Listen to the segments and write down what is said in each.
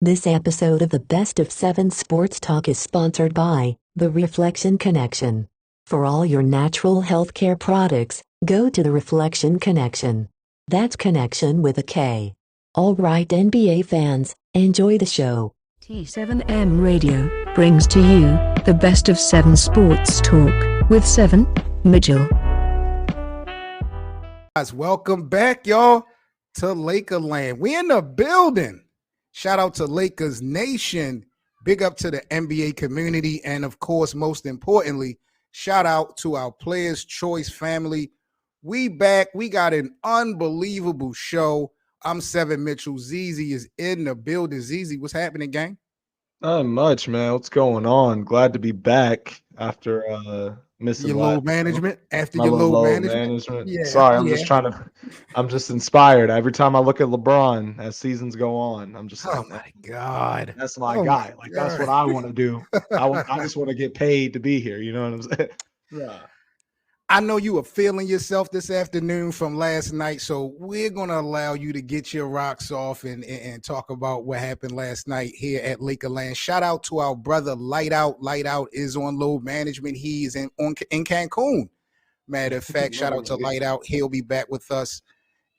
This episode of the Best of 7 Sports Talk is sponsored by The Reflection Connection. For all your natural healthcare products, go to The Reflection Connection. That's connection with a K. All right, NBA fans, enjoy the show. T7M Radio brings to you the Best of 7 Sports Talk with 7 Mitchell. Guys, welcome back, y'all, to Lakerland. We in the building. Shout out to Lakers Nation. Big up to the NBA community. And, of course, most importantly, shout out to our Players' Choice family. We back. We got an unbelievable show. I'm 7 Mitchell. ZZ is in the building. ZZ, what's happening, gang? Not much, man. What's going on? Glad to be back after missing Your load management? After my your little load management? Yeah, Sorry, I'm just inspired. Every time I look at LeBron as seasons go on, I'm just Oh, my God. that's my Oh guy. my Like, that's God. what I want to do. I just want to get paid to be here. You know what I'm saying? Yeah. I know you were feeling yourself this afternoon from last night, so we're going to allow you to get your rocks off and talk about what happened last night here at Lakerland. Shout out to our brother Light Out. Light Out is on load management. He's in Cancun. Matter of fact, shout out to Light Out. He'll be back with us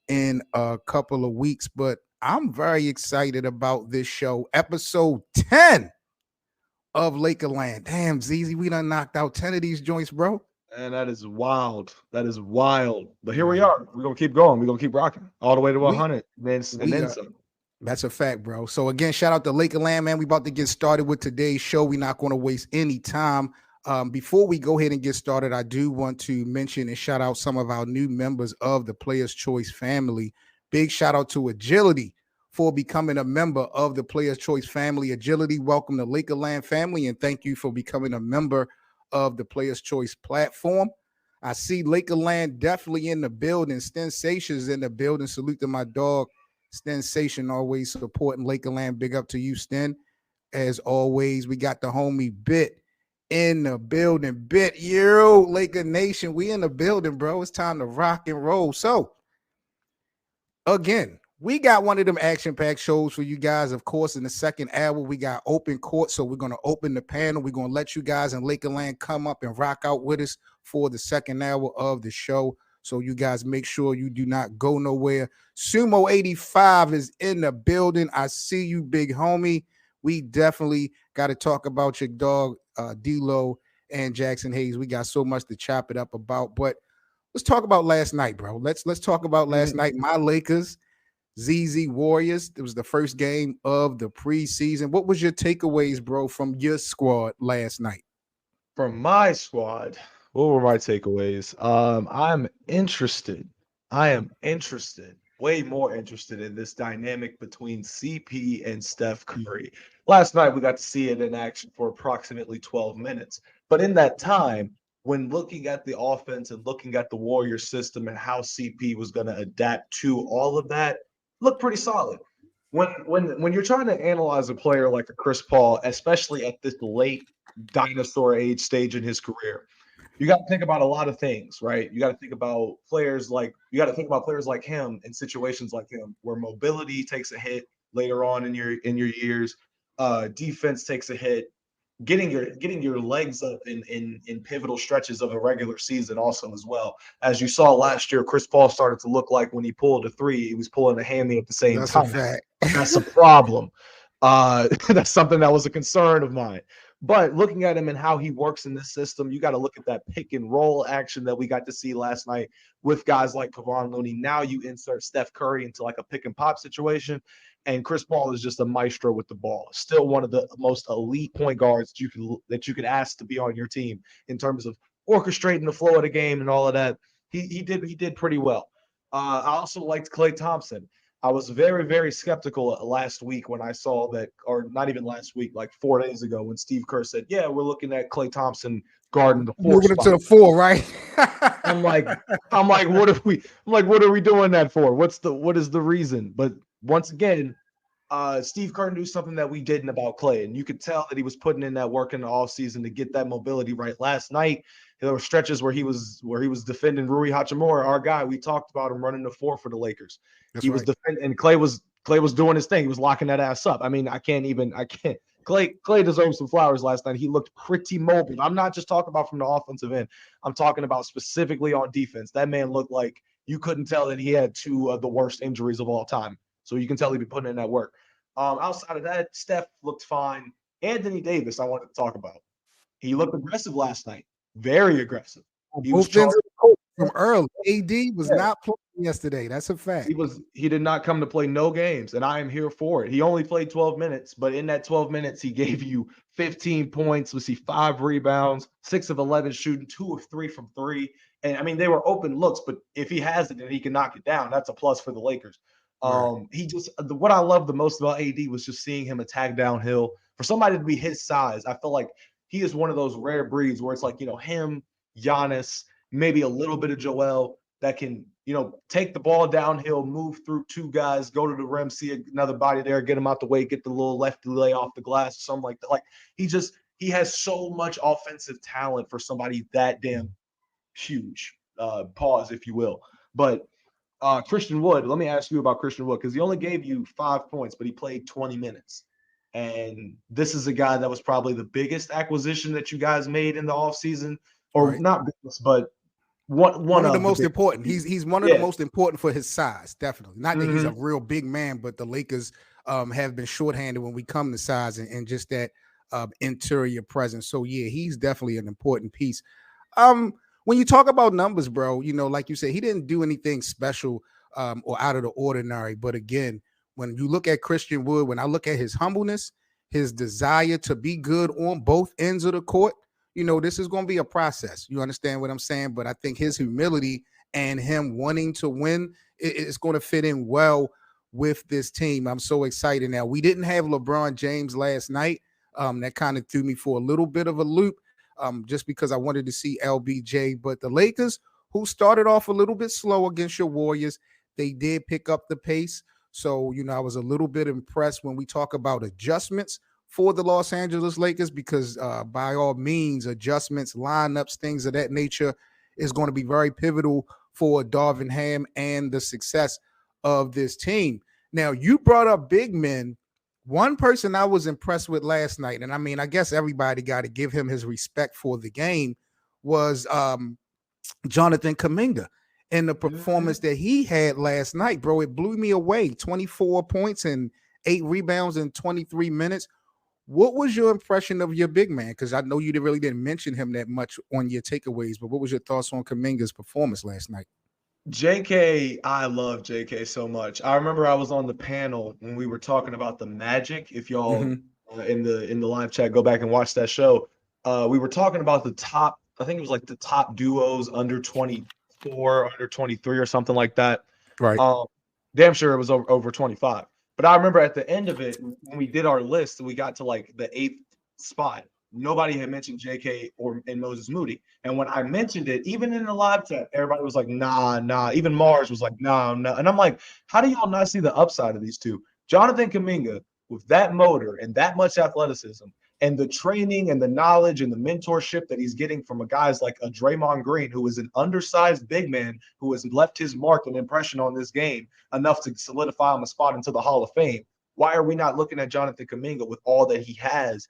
in a couple of weeks, but I'm very excited about this show. Episode 10 of Lakerland. Damn, ZZ, we done knocked out 10 of these joints, bro. And that is wild. That is wild. But here we are. We're going to keep going. We're going to keep rocking all the way to 100. And then some. That's a fact, bro. So, again, shout out to Lakerland, man. We about to get started with today's show. We're not going to waste any time. Before we go ahead and get started, I do want to mention and shout out some of our new members of the Players' Choice family. Big shout out to Agility for becoming a member of the Players' Choice family. Agility, welcome to Lakerland family, and thank you for becoming a member of the Players' Choice platform. I see Lakerland definitely in the building. Stensation's in the building. Salute to my dog, Stensation, always supporting Lakerland. Big up to you, Sten. As always, we got the homie Bit in the building. Bit, yo, Laker Nation, we in the building, bro. It's time to rock and roll. So, again, we got one of them action-packed shows for you guys. Of course, in the second hour, we got open court, so we're going to open the panel. We're going to let you guys in Lakerland come up and rock out with us for the second hour of the show. So you guys make sure you do not go nowhere. Sumo 85 is in the building. I see you, big homie. We definitely got to talk about your dog, D-Lo and Jackson Hayes. We got so much to chop it up about. But let's talk about last night, bro. Let's talk about last night. My Lakers, ZZ Warriors. It was the first game of the preseason. What was your takeaways, bro, from your squad last night? From my squad, what were my takeaways? I am interested, way more interested in this dynamic between CP and Steph Curry. Last night, we got to see it in action for approximately 12 minutes. But in that time, when looking at the offense and looking at the Warrior system and how CP was going to adapt to all of that, looked pretty solid. When you're trying to analyze a player like a Chris Paul, especially at this late dinosaur age stage in his career, you got to think about a lot of things, right? You got to think about players like him in situations like him where mobility takes a hit later on in your years, defense takes a hit, getting your legs up in pivotal stretches of a regular season also as well. As you saw last year, Chris Paul started to look like when he pulled a three, he was pulling a hammy at the same That's time. a fact. That's a problem. That's something that was a concern of mine. But looking at him and how he works in this system, you got to look at that pick and roll action that we got to see last night with guys like Kevon Looney. Now you insert Steph Curry into like a pick and pop situation, and Chris Paul is just a maestro with the ball. Still one of the most elite point guards that you could ask to be on your team in terms of orchestrating the flow of the game and all of that. He did pretty well. I also liked Klay Thompson. I was very, very skeptical last week when I saw that, or not even last week, like 4 days ago, when Steve Kerr said, "Yeah, we're looking at Klay Thompson guarding the four Moving it spot." to the 4, right? I'm like, what are we doing that for? What is the reason? But once again, Steve Kerr knew something that we didn't about Klay, and you could tell that he was putting in that work in the offseason to get that mobility right. Last night, there were stretches where he was defending Rui Hachimura, our guy. We talked about him running the 4 for the Lakers. That's He was right. defending, and Klay was Clay was doing his thing. He was locking that ass up. I mean, I can't. Clay deserves some flowers last night. He looked pretty mobile. I'm not just talking about from the offensive end. I'm talking about specifically on defense. That man looked like you couldn't tell that he had two of the worst injuries of all time. So you can tell he'd be putting in that work. Outside of that, Steph looked fine. Anthony Davis, I wanted to talk about. He looked aggressive last night. Very aggressive. He was Both ends of the court from early. AD was Yeah. not playing yesterday. That's a fact. He did not come to play no games, and I am here for it. He only played 12 minutes, but in that 12 minutes, he gave you 15 points. Was he 5 rebounds, 6 of 11 shooting, 2 of 3 from 3. And I mean, they were open looks, but if he has it and he can knock it down, that's a plus for the Lakers. Right. What I love the most about AD was just seeing him attack downhill. For somebody to be his size, I feel like he is one of those rare breeds where it's like, him, Giannis, maybe a little bit of Joel that can, take the ball downhill, move through 2 guys, go to the rim, see another body there, get him out the way, get the little lefty lay off the glass or something like that. Like he has so much offensive talent for somebody that damn huge. Pause, if you will. But Christian Wood, let me ask you about Christian Wood, because he only gave you 5 points, but he played 20 minutes. And this is a guy that was probably the biggest acquisition that you guys made in the offseason, or Right. not biggest, but one of the most important. He's one of the most important for his size, definitely. Not that he's a Mhm. real big man, but the Lakers have been shorthanded when we come to size and just that interior presence. So yeah, he's definitely an important piece. When you talk about numbers, bro, like you said, he didn't do anything special or out of the ordinary. But again, when you look at Christian Wood, when I look at his humbleness, his desire to be good on both ends of the court, this is going to be a process. You understand what I'm saying? But I think his humility and him wanting to win is going to fit in well with this team. I'm so excited now. We didn't have LeBron James last night. That kind of threw me for a little bit of a loop just because I wanted to see LBJ. But the Lakers, who started off a little bit slow against your Warriors, they did pick up the pace. So, I was a little bit impressed when we talk about adjustments for the Los Angeles Lakers, because by all means, adjustments, lineups, things of that nature is going to be very pivotal for Darvin Ham and the success of this team. Now, you brought up big men. One person I was impressed with last night, and I mean, I guess everybody got to give him his respect for the game, was Jonathan Kuminga. And the performance that he had last night, bro, it blew me away. 24 points and 8 rebounds in 23 minutes. What was your impression of your big man? Because I know you really didn't mention him that much on your takeaways, but what was your thoughts on Kuminga's performance last night? JK, I love JK so much. I remember I was on the panel when we were talking about the Magic. If y'all in the live chat go back and watch that show, we were talking about the top, I think it was like the top duos under 24, under 23 or something like that. Right. Damn sure it was over 25. But I remember at the end of it, when we did our list, we got to like the 8th spot. Nobody had mentioned JK and Moses Moody. And when I mentioned it, even in the live chat, everybody was like, nah. Even Mars was like, nah. And I'm like, how do y'all not see the upside of these two? Jonathan Kuminga, with that motor and that much athleticism and the training and the knowledge and the mentorship that he's getting from a guys like a Draymond Green, who is an undersized big man who has left his mark and impression on this game enough to solidify him a spot into the Hall of Fame. Why are we not looking at Jonathan Kuminga with all that he has,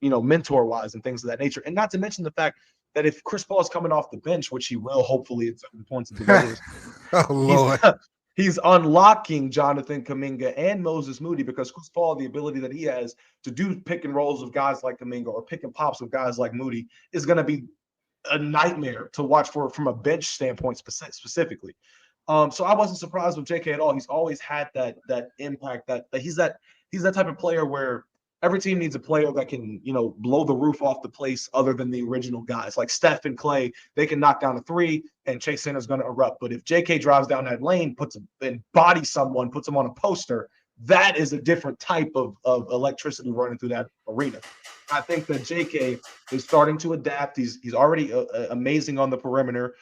mentor-wise and things of that nature? And not to mention the fact that if Chris Paul is coming off the bench, which he will hopefully at certain points of the regular oh, Lord. He's unlocking Jonathan Kuminga and Moses Moody, because Chris Paul, the ability that he has to do pick and rolls with guys like Kuminga or pick and pops with guys like Moody is going to be a nightmare to watch for from a bench standpoint specifically. So I wasn't surprised with JK at all. He's always had that impact. That he's that type of player where every team needs a player that can, blow the roof off the place other than the original guys. Like Steph and Clay, they can knock down a 3 and Chase Center's going to erupt. But if JK drives down that lane, and bodies someone, puts them on a poster, that is a different type of electricity running through that arena. I think that JK is starting to adapt. He's already amazing on the perimeter.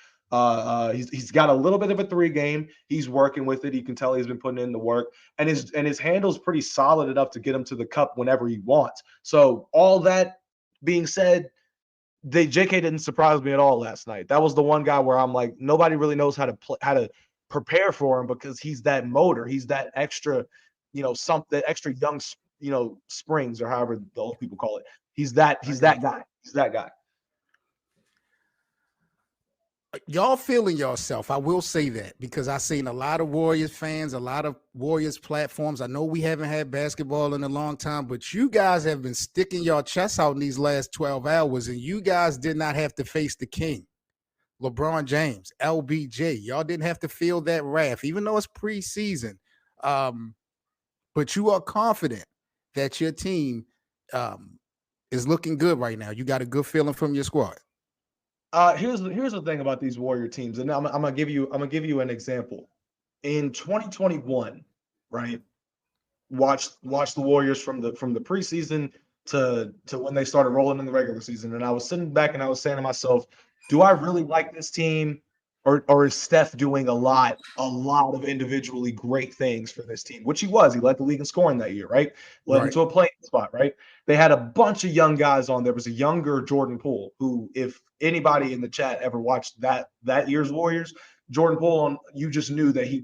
He's got a little bit of a 3 game. He's working with it. You can tell he's been putting in the work, and his handle's pretty solid enough to get him to the cup whenever he wants. So all that being said, JK didn't surprise me at all last night. That was the one guy where I'm like, nobody really knows how to prepare for him because he's that motor. He's that extra, that extra young, springs, or however the old people call it. He's that guy. He's that guy. Y'all feeling yourself. I will say that because I've seen a lot of Warriors fans, a lot of Warriors platforms. I know we haven't had basketball in a long time, but you guys have been sticking your chests out in these last 12 hours, and you guys did not have to face the king, LeBron James, LBJ. Y'all didn't have to feel that wrath, even though it's preseason. But you are confident that your team is looking good right now. You got a good feeling from your squad. Here's the thing about these Warrior teams, and I'm gonna give you an example. In 2021, right? Watch the Warriors from the preseason to when they started rolling in the regular season, and I was sitting back and I was saying to myself, do I really like this team, or is Steph doing a lot of individually great things for this team? Which he was. He led the league in scoring that year, right? Led them to a playing spot, right? They had a bunch of young guys on. There was a younger Jordan Poole, who, if anybody in the chat ever watched that year's Warriors, Jordan Poole, you just knew that he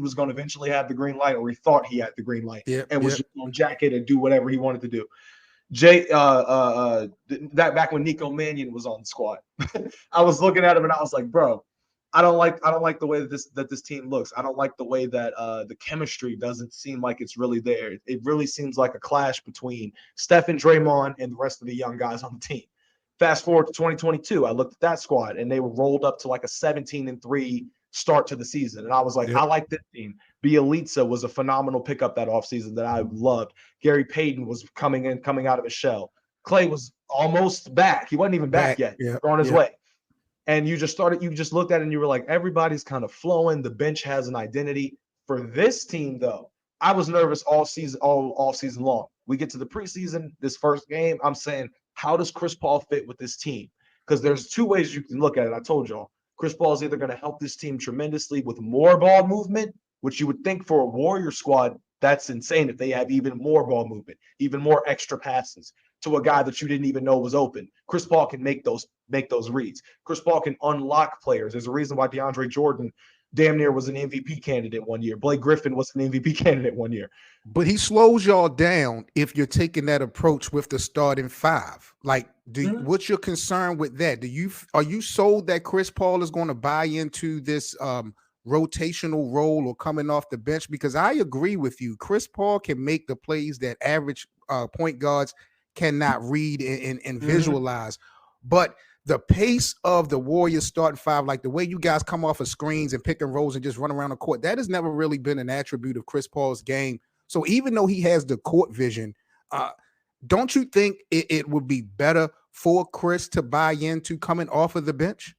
was going to eventually have the green light, or he thought he had the green light, and was just going to jack it and do whatever he wanted to do. That back when Nico Mannion was on the squad, I was looking at him and I was like, bro, I don't like the way that this team looks. I don't like the way that the chemistry doesn't seem like it's really there. It really seems like a clash between Steph and Draymond and the rest of the young guys on the team. Fast forward to 2022, I looked at that squad and they were rolled up to like a 17-3 start to the season. And I was like, I like this team. Bielitsa was a phenomenal pickup that offseason that I loved. Gary Payton was coming out of his shell. Clay was almost back. He wasn't even back yet. On his way. And you just looked at it and you were like, everybody's kind of flowing. The bench has an identity. For this team, though, I was nervous all season long. We get to the preseason, this first game, I'm saying, how does Chris Paul fit with this team? Because there's two ways you can look at it. I told y'all, Chris Paul is either going to help this team tremendously with more ball movement, which you would think for a Warrior squad, that's insane if they have even more ball movement, even more extra passes to a guy that you didn't even know was open. Chris Paul can make those reads. Chris Paul can unlock players. There's a reason why DeAndre Jordan damn near was an MVP candidate one year. Blake Griffin was an MVP candidate one year. But he slows y'all down if you're taking that approach with the starting five. Like, what's your concern with that? Are you sold that Chris Paul is going to buy into this rotational role or coming off the bench? Because I agree with you. Chris Paul can make the plays that average point guards cannot read and visualize. But the pace of the Warriors starting five, like the way you guys come off of screens and pick and rolls and just run around the court, that has never really been an attribute of Chris Paul's game. So even though he has the court vision, don't you think it would be better for Chris to buy into coming off of the bench?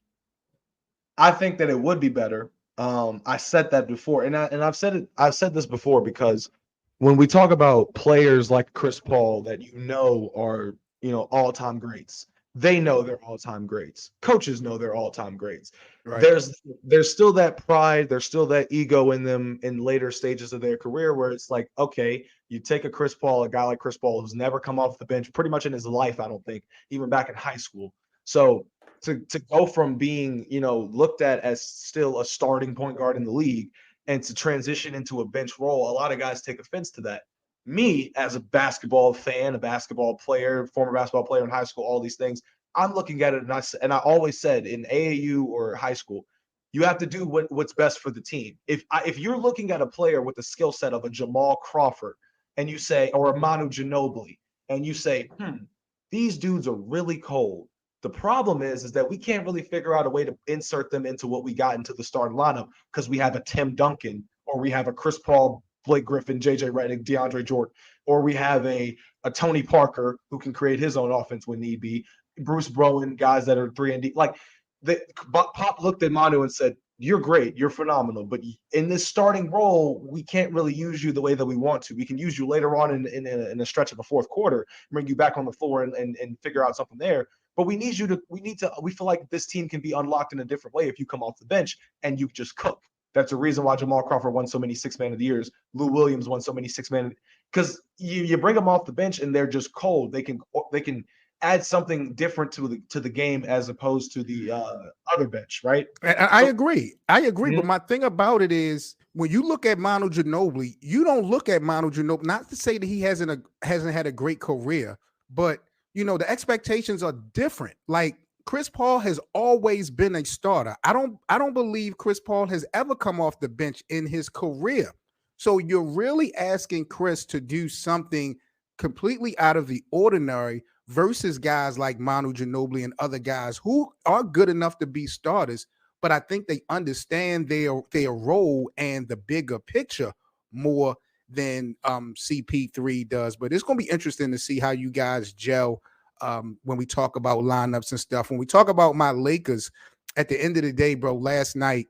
I think that it would be better. I said that before, and I've said this before, because when we talk about players like Chris Paul that are all-time greats, they know they're all-time greats. Coaches know they're all-time greats. Right. There's still that pride, there's still that ego in them in later stages of their career where it's like, okay, you take a guy like Chris Paul who's never come off the bench pretty much in his life, I don't think, even back in high school. So to go from being, looked at as still a starting point guard in the league and to transition into a bench role, a lot of guys take offense to that. Me, as a basketball fan, a basketball player, former basketball player in high school, all these things, I'm looking at it and I always said in AAU or high school, you have to do what's best for the team. If you're looking at a player with the skill set of a Jamal Crawford and you say, or a Manu Ginobili, and you say, these dudes are really cold. The problem is that we can't really figure out a way to insert them into what we got into the starting lineup because we have a Tim Duncan or we have a Chris Paul, Blake Griffin, JJ Redick, DeAndre Jordan, or we have a Tony Parker who can create his own offense when need be, Bruce Bowen, guys that are 3-and-D. Like, Pop looked at Manu and said, you're great, you're phenomenal, but in this starting role, we can't really use you the way that we want to. We can use you later on in a stretch of the fourth quarter, bring you back on the floor and figure out something there. But we feel like this team can be unlocked in a different way if you come off the bench and you just cook. That's the reason why Jamal Crawford won so many six-man of the years. Lou Williams won so many six-man, because you bring them off the bench and they're just cold. They can adds something different to the game as opposed to the other bench, right? I So, agree. I agree. But mhm, my thing about it is when you look at Manu Ginobili, you don't look at Manu Ginobili, not to say that he hasn't had a great career, but the expectations are different. Like Chris Paul has always been a starter. I don't believe Chris Paul has ever come off the bench in his career. So you're really asking Chris to do something completely out of the ordinary versus guys like Manu Ginobili and other guys who are good enough to be starters, but I think they understand their role and the bigger picture more than CP3 does. But it's going to be interesting to see how you guys gel when we talk about lineups and stuff. When we talk about my Lakers, at the end of the day, bro, last night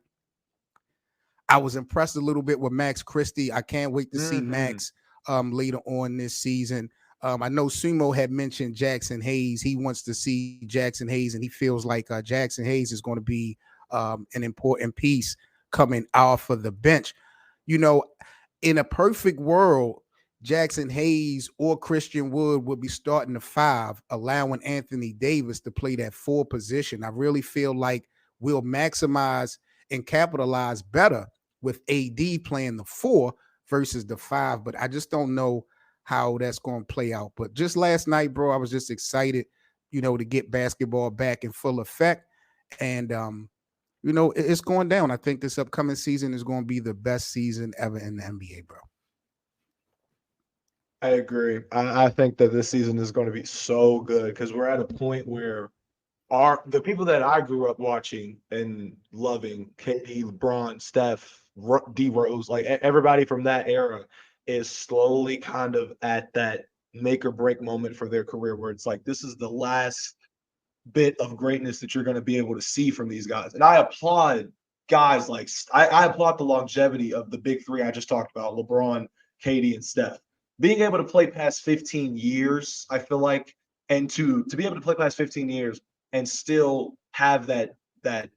I was impressed a little bit with Max Christie. I can't wait to see mhm. Max later on this season. I know Sumo had mentioned Jackson Hayes. He wants to see Jackson Hayes, and he feels like Jackson Hayes is going to be an important piece coming off of the bench. You know, in a perfect world, Jackson Hayes or Christian Wood would be starting the five, allowing Anthony Davis to play that four position. I really feel like we'll maximize and capitalize better with AD playing the four versus the five, but I just don't know how that's going to play out. But just last night, bro, I was just excited, to get basketball back in full effect. And, it's going down. I think this upcoming season is going to be the best season ever in the NBA, bro. I agree. I think that this season is going to be so good because we're at a point where the people that I grew up watching and loving, KD, LeBron, Steph, D Rose, like everybody from that era is slowly kind of at that make or break moment for their career where it's like this is the last bit of greatness that you're going to be able to see from these guys. And I applaud guys like I applaud the longevity of the big three I just talked about, LeBron, KD, and Steph. Being able to play past 15 years, I feel like, and to be able to play past 15 years and still have that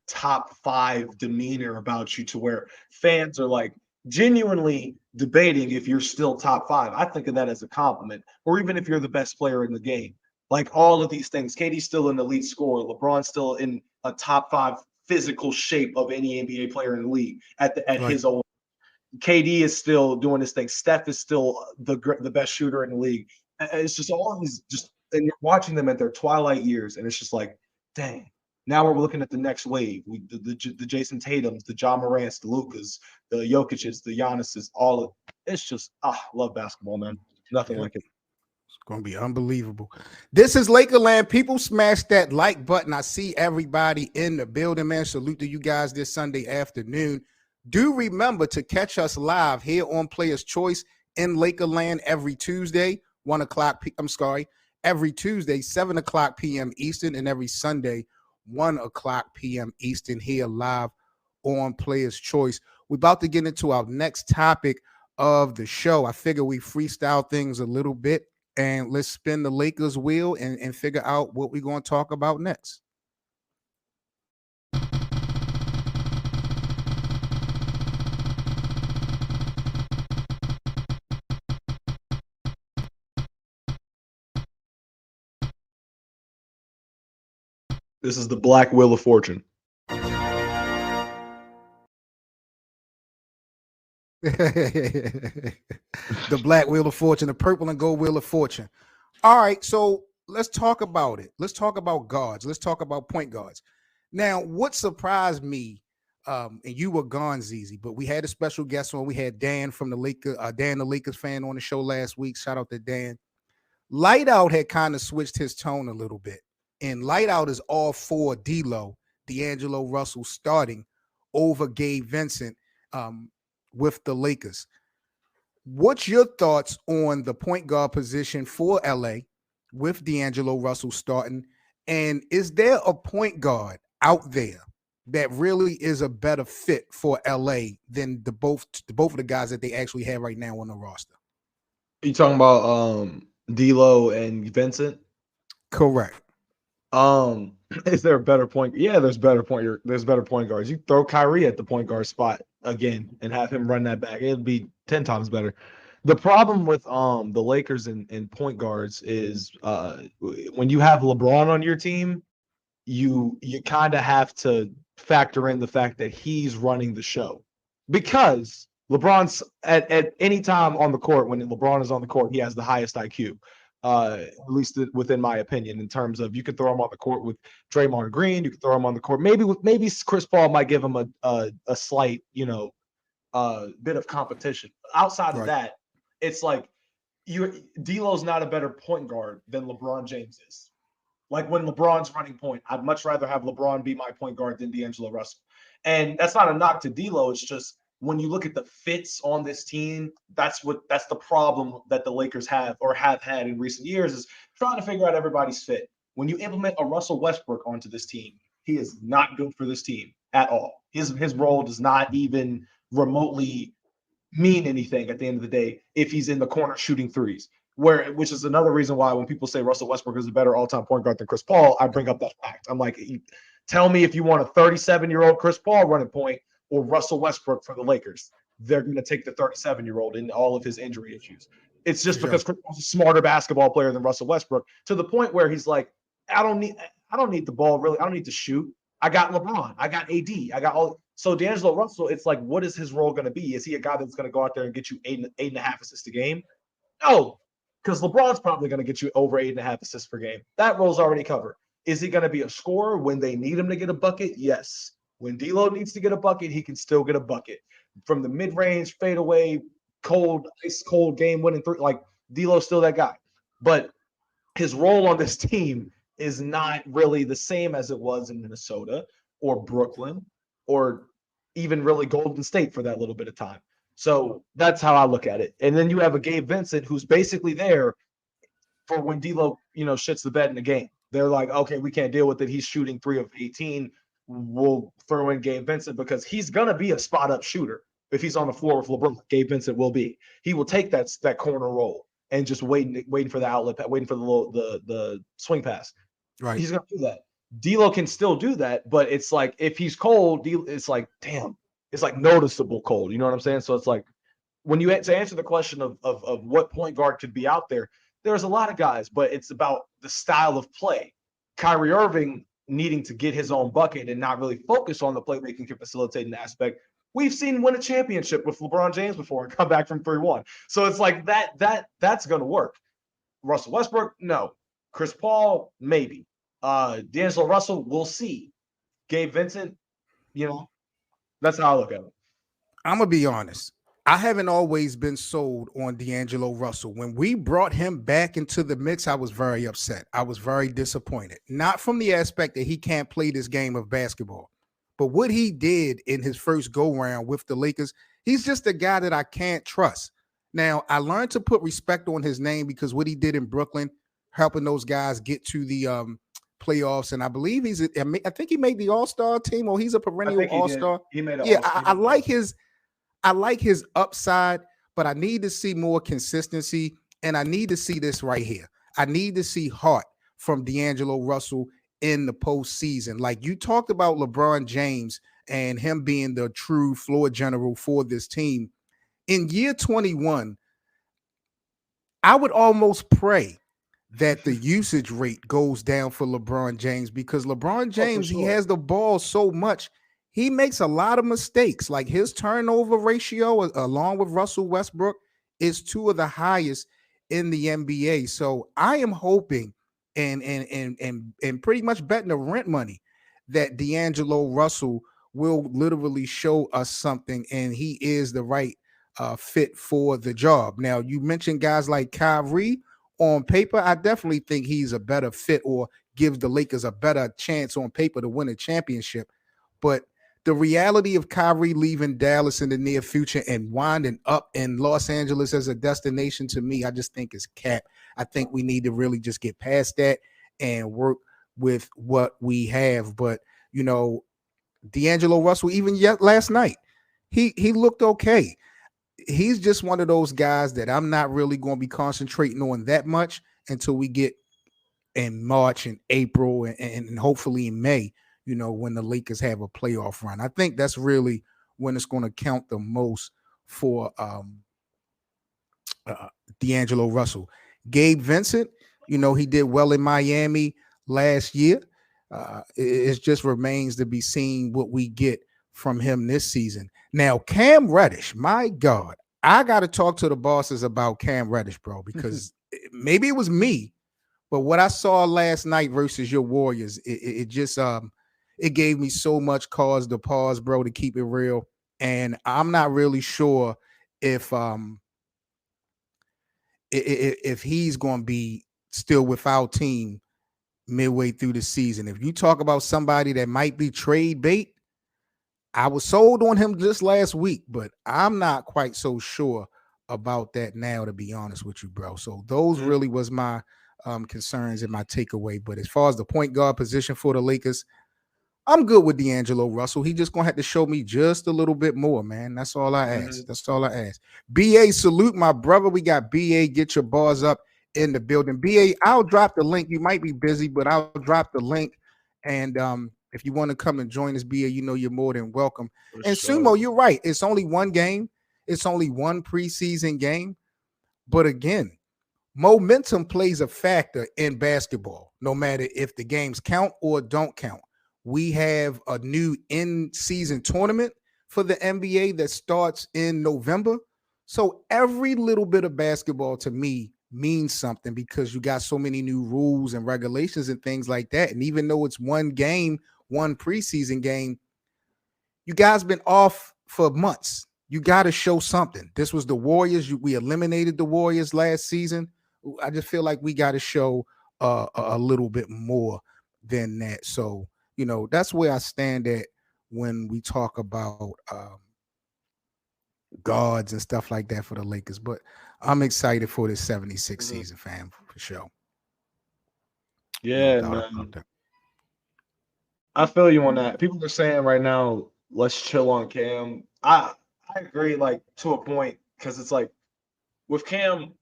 top five demeanor about you to where fans are like genuinely debating if you're still top five. I think of that as a compliment, or even if you're the best player in the game. Like all of these things, KD's still an elite scorer. LeBron's still in a top five physical shape of any NBA player in the league at Right. his old. KD is still doing this thing. Steph is still the best shooter in the league. It's just all these and you're watching them at their twilight years, and it's just like, dang. Now we're looking at the next wave. The Jason Tatum's, the John Morant's, the Lucas, the Jokic's, the Giannis's, all of it's just love basketball, man. Nothing Yep. like it. It's going to be unbelievable. This is Lakerland. People smash that like button. I see everybody in the building, man. Salute to you guys this Sunday afternoon. Do remember to catch us live here on Players Choice in Lakerland every Tuesday, 1 o'clock. Every Tuesday, 7 o'clock p.m. Eastern, and every Sunday, 1 o'clock p.m. Eastern, here live on Players Choice. We're about to get into our next topic of the show. I figure we freestyle things a little bit, and let's spin the Lakers wheel and figure out what we're going to talk about next. This is the Black Wheel of Fortune. The Black Wheel of Fortune, the purple and gold Wheel of Fortune. All right, so let's talk about it. Let's talk about guards. Let's talk about point guards. Now, what surprised me, and you were gone, Zizi, but we had a special guest on. We had Dan from the Lakers, Dan, the Lakers fan, on the show last week. Shout out to Dan. Lightout had kind of switched his tone a little bit, and Lightout is all for D'Lo, D'Angelo Russell starting over Gabe Vincent with the Lakers. What's your thoughts on the point guard position for LA with D'Angelo Russell starting? And is there a point guard out there that really is a better fit for LA than the both of the guys that they actually have right now on the roster? You talking about D'Lo and Vincent? Correct. Is there a better point? Yeah, there's better point guards. You throw Kyrie at the point guard spot again and have him run that back. It'd be 10 times better. The problem with the Lakers and point guards is when you have LeBron on your team, you kind of have to factor in the fact that he's running the show, because LeBron's at any time on the court, when LeBron is on the court, he has the highest IQ, at least within my opinion, in terms of, you could throw him on the court with Draymond Green, you could throw him on the court maybe Chris Paul might give him a slight, bit of competition. Outside of Right. that, it's like D'Lo's not a better point guard than LeBron James is. Like, when LeBron's running point, I'd much rather have LeBron be my point guard than D'Angelo Russell. And that's not a knock to D'Lo. It's just, when you look at the fits on this team, that's the problem that the Lakers have, or have had in recent years, is trying to figure out everybody's fit. When you implement a Russell Westbrook onto this team, he is not good for this team at all. His role does not even remotely mean anything at the end of the day if he's in the corner shooting threes. Which is another reason why, when people say Russell Westbrook is a better all-time point guard than Chris Paul, I bring up that fact. I'm like, tell me if you want a 37-year-old Chris Paul running point or Russell Westbrook for the Lakers. They're going to take the 37-year-old in all of his injury issues. It's just because Chris Paul's a smarter basketball player than Russell Westbrook, to the point where he's like, I don't need the ball, really. I don't need to shoot. I got LeBron. I got AD. I got all. So D'Angelo Russell, it's like, what is his role going to be? Is he a guy that's going to go out there and get you eight and a half assists a game? No, because LeBron's probably going to get you over 8.5 assists per game. That role's already covered. Is he going to be a scorer when they need him to get a bucket? Yes. When D'Lo needs to get a bucket, he can still get a bucket. From the mid-range, fadeaway, ice cold game-winning three, like, D'Lo's still that guy. But his role on this team is not really the same as it was in Minnesota or Brooklyn or even really Golden State for that little bit of time. So that's how I look at it. And then you have a Gabe Vincent who's basically there for when D'Lo, shits the bed in the game. They're like, okay, we can't deal with it. He's shooting 3 of 18. We'll throw in Gabe Vincent because he's gonna be a spot up shooter. If he's on the floor with LeBron, Gabe Vincent will be. He will take that corner role and just waiting for the outlet, waiting for the swing pass. Right. He's gonna do that. D'Lo can still do that, but it's like, if he's cold, it's like, damn, it's like noticeable cold. You know what I'm saying? So it's like, when to answer the question of what point guard could be out there, there's a lot of guys, but it's about the style of play. Kyrie Irving needing to get his own bucket and not really focus on the playmaking and facilitating aspect. We've seen win a championship with LeBron James before and come back from 3-1. So it's like that's going to work. Russell Westbrook, no. Chris Paul, maybe. D'Angelo Russell, we'll see. Gabe Vincent, that's how I look at it. I'm going to be honest. I haven't always been sold on D'Angelo Russell. When we brought him back into the mix, I was very upset. I was very disappointed. Not from the aspect that he can't play this game of basketball, but what he did in his first go-round with the Lakers, he's just a guy that I can't trust. Now, I learned to put respect on his name because what he did in Brooklyn, helping those guys get to the playoffs, and I believe I think he made the All-Star team, or he's a perennial All-Star. He made it. I like his upside, but I need to see more consistency, and I need to see this right here. I need to see heart from D'Angelo Russell in the postseason. Like you talked about LeBron James and him being the true floor general for this team. In year 21, I would almost pray that the usage rate goes down for LeBron James, because LeBron James, he has the ball so much. He makes a lot of mistakes. Like his turnover ratio, along with Russell Westbrook, is 2 of the highest in the NBA. So I am hoping and pretty much betting the rent money that D'Angelo Russell will literally show us something, and he is the right fit for the job. Now, you mentioned guys like Kyrie. On paper, I definitely think he's a better fit, or gives the Lakers a better chance on paper to win a championship. But the reality of Kyrie leaving Dallas in the near future and winding up in Los Angeles as a destination, to me, I just think is cap. I think we need to really just get past that and work with what we have. But, D'Angelo Russell, even last night, he looked okay. He's just one of those guys that I'm not really going to be concentrating on that much until we get in March and April and hopefully in May, when the Lakers have a playoff run. I think that's really when it's going to count the most for D'Angelo Russell. Gabe Vincent, he did well in Miami last year. It just remains to be seen what we get from him this season. Now, Cam Reddish, my God, I got to talk to the bosses about Cam Reddish, bro, because maybe it was me, but what I saw last night versus your Warriors, it just it gave me so much cause to pause, bro, to keep it real. And I'm not really sure if he's going to be still with our team midway through the season. If you talk about somebody that might be trade bait, I was sold on him just last week, but I'm not quite so sure about that now, to be honest with you, bro. So those really was my concerns and my takeaway. But as far as the point guard position for the Lakers, I'm good with D'Angelo Russell. He just gonna have to show me just a little bit more, man. That's all I ask. That's all I ask. BA, salute my brother. We got BA. Get your bars up in the building. BA, I'll drop the link. You might be busy, but I'll drop the link. And if you want to come and join us, BA, you're more than welcome. And Sumo, you're right. It's only one game. It's only one preseason game. But again, momentum plays a factor in basketball, no matter if the games count or don't count. We have a new in-season tournament for the NBA that starts in November. So every little bit of basketball to me means something because you got so many new rules and regulations and things like that. And even though it's one game, one preseason game, you guys been off for months. You got to show something. This was the Warriors. We eliminated the Warriors last season. I just feel like we got to show a little bit more than that. So, that's where I stand at when we talk about guards and stuff like that for the Lakers. But I'm excited for this 76 season, fam, for sure. Yeah, man. I feel you on that. People are saying right now, let's chill on Cam. I agree, like, to a point, because it's like with Cam,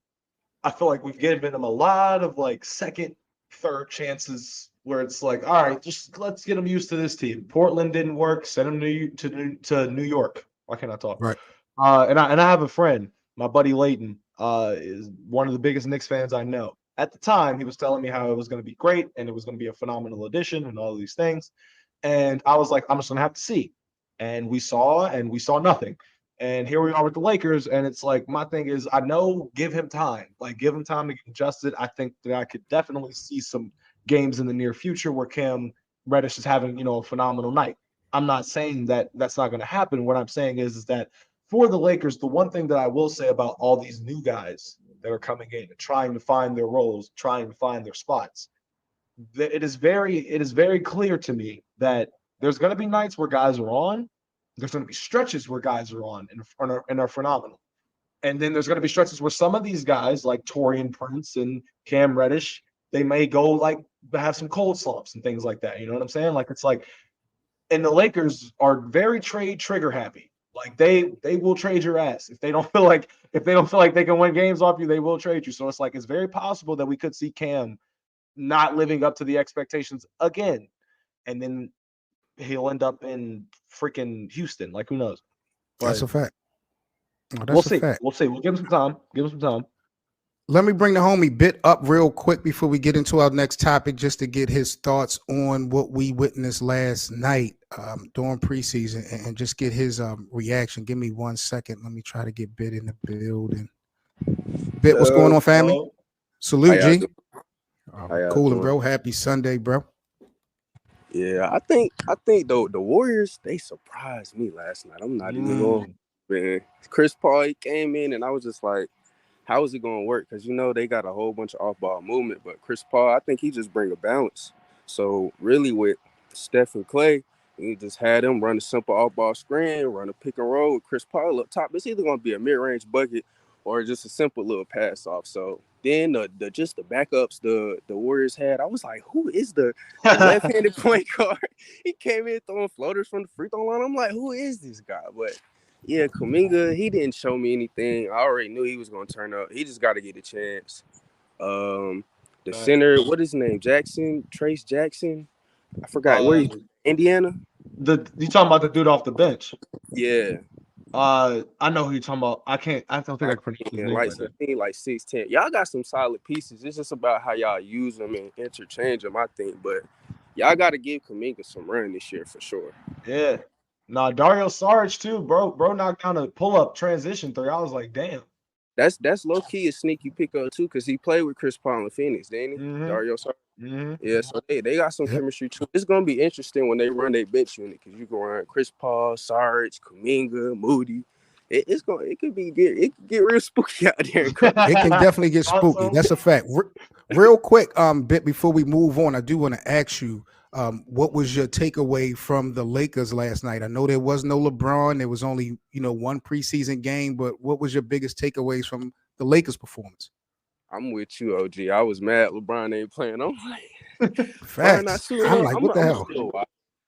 I feel like we've given him a lot of like second, third chances where it's like, all right, just let's get him used to this team. Portland didn't work. Send him to New York. Why can't I talk? Right. And I have a friend, my buddy Layton, is one of the biggest Knicks fans I know. At the time, he was telling me how it was going to be great and it was going to be a phenomenal addition and all these things. And I was like, I'm just going to have to see. And we saw nothing. And here we are with the Lakers. And it's like, my thing is, I know, give him time. Like, give him time to get adjusted. I think that I could definitely see some games in the near future where Cam Reddish is having, a phenomenal night. I'm not saying that that's not going to happen. What I'm saying is that for the Lakers, the one thing that I will say about all these new guys that are coming in and trying to find their roles, trying to find their spots, that it is very clear to me that there's going to be nights where guys are on. There's going to be stretches where guys are on and are phenomenal. And then there's going to be stretches where some of these guys, like Taurean Prince and Cam Reddish, they may go like have some cold slumps and things like that. You know what I'm saying? Like, it's like, and the Lakers are very trade trigger happy. Like they will trade your ass if they don't feel like they can win games off you. They will trade you. So it's like it's very possible that we could see Cam not living up to the expectations again, and then he'll end up in freaking Houston. Like, who knows? But that's a fact. We'll see. We'll see. We'll give him some time. Let me bring the homie Bit up real quick before we get into our next topic, just to get his thoughts on what we witnessed last night during preseason and just get his reaction. Give me 1 second. Let me try to get Bit in the building. Bit, what's going on, family? Hello. Salute, G. Coolin', doing? bro. Happy Sunday, bro. Yeah, I think the Warriors, they surprised me last night. I'm not even going, man. Chris Paul, he came in and I was just like, how is it going to work? Because, they got a whole bunch of off-ball movement. But Chris Paul, I think he just bring a balance. So, really, with Steph and Clay, you just had them run a simple off-ball screen, run a pick and roll with Chris Paul up top. It's either going to be a mid-range bucket or just a simple little pass-off. So, then the backups the Warriors had, I was like, who is the left-handed point guard? He came in throwing floaters from the free throw line. I'm like, who is this guy? But yeah, Kuminga, he didn't show me anything. I already knew he was going to turn up. He just got to get a chance. The center, what is his name? Trace Jackson? I forgot. Where he's Indiana? You talking about the dude off the bench? Yeah. I know who you're talking about. I don't think I can pronounce his Yeah, name like right there. 16, like 6'10". Y'all got some solid pieces. It's just about how y'all use them and interchange them, I think. But y'all got to give Kuminga some run this year for sure. Yeah. Nah, Dario Saric too, bro. Bro knocked down a pull-up transition three. I was like, damn. That's low key a sneaky pickup too, because he played with Chris Paul and Phoenix, didn't he? Mm-hmm. Dario Saric. Mm-hmm. Yeah, so they got some chemistry too. It's gonna be interesting when they run their bench unit because you can run Chris Paul, Saric, Kuminga, Moody. It could get real spooky out there. It can definitely get spooky. Awesome. That's a fact. Real quick, bit before we move on, I do want to ask you, what was your takeaway from the Lakers last night? I know there was no LeBron. There was only, one preseason game, but what was your biggest takeaways from the Lakers performance? I'm with you, OG. I was mad LeBron ain't playing. I'm like, Facts. I'm like, what the hell? I'm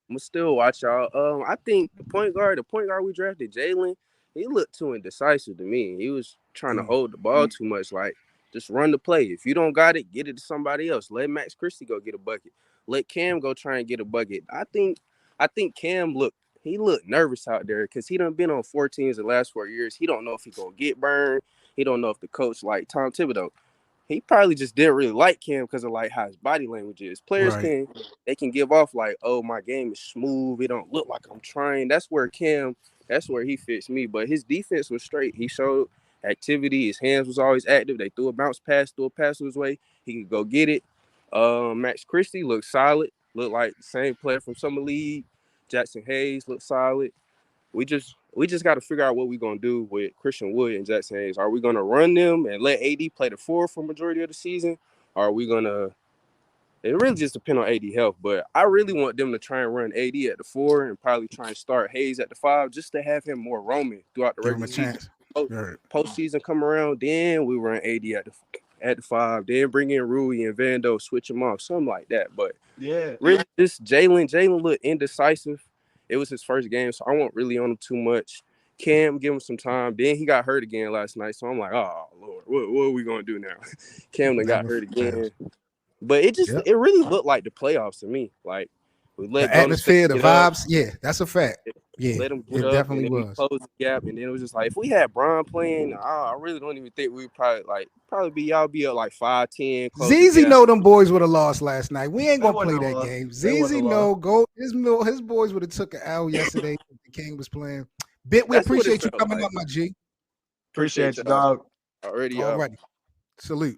gonna still watch y'all. I think the point guard we drafted, Jalen, he looked too indecisive to me. He was trying to hold the ball too much. Like, just run the play. If you don't got it, get it to somebody else. Let Max Christie go get a bucket. Let Cam go try and get a bucket. I think Cam looked nervous out there because he done been on 4 teams the last 4 years. He don't know if he gonna get burned. He don't know if the coach like Tom Thibodeau. He probably just didn't really like Cam because of like how his body language is. Players can give off like, oh, my game is smooth. It don't look like I'm trying. That's where he fits me. But his defense was straight. He showed activity. His hands was always active. They threw a pass to his way. He could go get it. Max Christie looked solid. Looked like the same player from Summer League. Jackson Hayes looked solid. We just got to figure out what we're going to do with Christian Wood and Jackson Hayes. Are we going to run them and let AD play the 4 for majority of the season? Or are we going to – it really just depends on AD health. But I really want them to try and run AD at the 4 and probably try and start Hayes at the 5 just to have him more roaming throughout the regular season. Postseason come around, then we run AD at the 5. Then bring in Rui and Vando, switch them off, something like that. But yeah, really just Jalen looked indecisive. It was his first game, so I won't really on him too much. Cam, give him some time. Then he got hurt again last night, so I'm like, oh, Lord, what are we going to do now? Cam got hurt again. But it really looked like the playoffs to me. Like, we let the atmosphere, the vibes. Yeah, that's a fact. Yeah, let him get it up, definitely and then was. We closed the gap, and then it was just like, if we had Bron playing, I really don't even think we'd probably be up like 5-10. ZZ know them boys would have lost last night. We ain't gonna play that game. ZZ know his boys would have took an L yesterday if the King was playing. Bit, we appreciate you coming up, my G. Appreciate you, dog. Alrighty. Salute.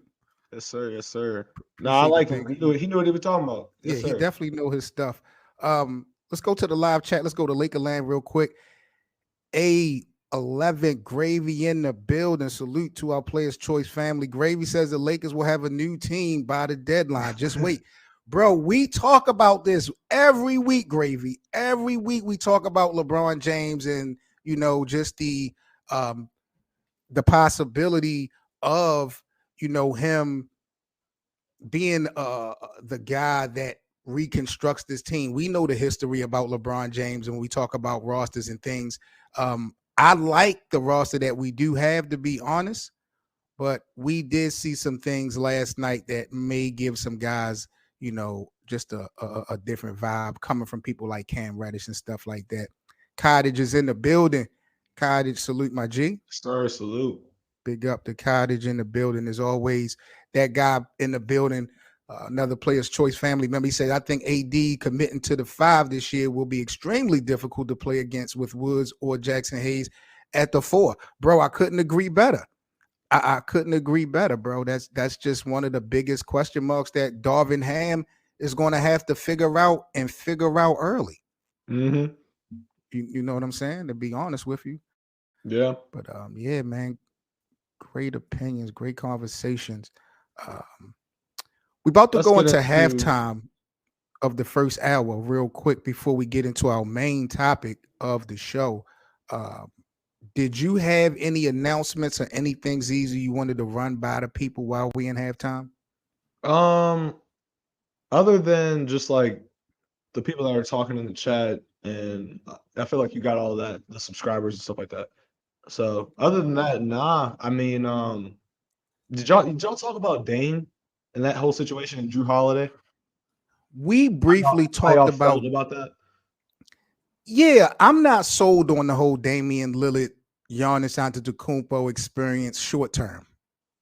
Yes, sir. Yes, sir. No, I like him. He knew what he was talking about. Yes, he definitely know his stuff. Let's go to the live chat. Let's go to Lakerland real quick. A11 Gravy in the building. Salute to our Players Choice family. Gravy says the Lakers will have a new team by the deadline. Just wait. Bro, we talk about this every week, Gravy. Every week we talk about LeBron James and, just the possibility of, him being the guy that reconstructs this team. We know the history about LeBron James, and when we talk about rosters and things, I like the roster that we do have, to be honest, but we did see some things last night that may give some guys, just a different vibe coming from people like Cam Reddish and stuff like that. Cottage is in the building. Cottage, salute, my G. Star, salute. Big up the Cottage in the building as always. That guy in the building, another Players Choice family member, he said, I think AD committing to the 5 this year will be extremely difficult to play against with Woods or Jackson Hayes at the 4. Bro, I couldn't agree better. I couldn't agree better, bro. That's just one of the biggest question marks that Darvin Ham is going to have to figure out early. Mm-hmm. You know what I'm saying? To be honest with you. Yeah. But yeah, man, great opinions, great conversations. We're about to go into halftime of the first hour real quick before we get into our main topic of the show. Did you have any announcements or anything, ZZ, you wanted to run by the people while we in halftime? Other than just like the people that are talking in the chat, and I feel like you got all that, the subscribers and stuff like that. So other than that, nah. I mean, did y'all talk about Dame and that whole situation and Drew Holiday? We briefly talked about that. Yeah, I'm not sold on the whole Damian Lillard, Giannis Antetokounmpo experience short term.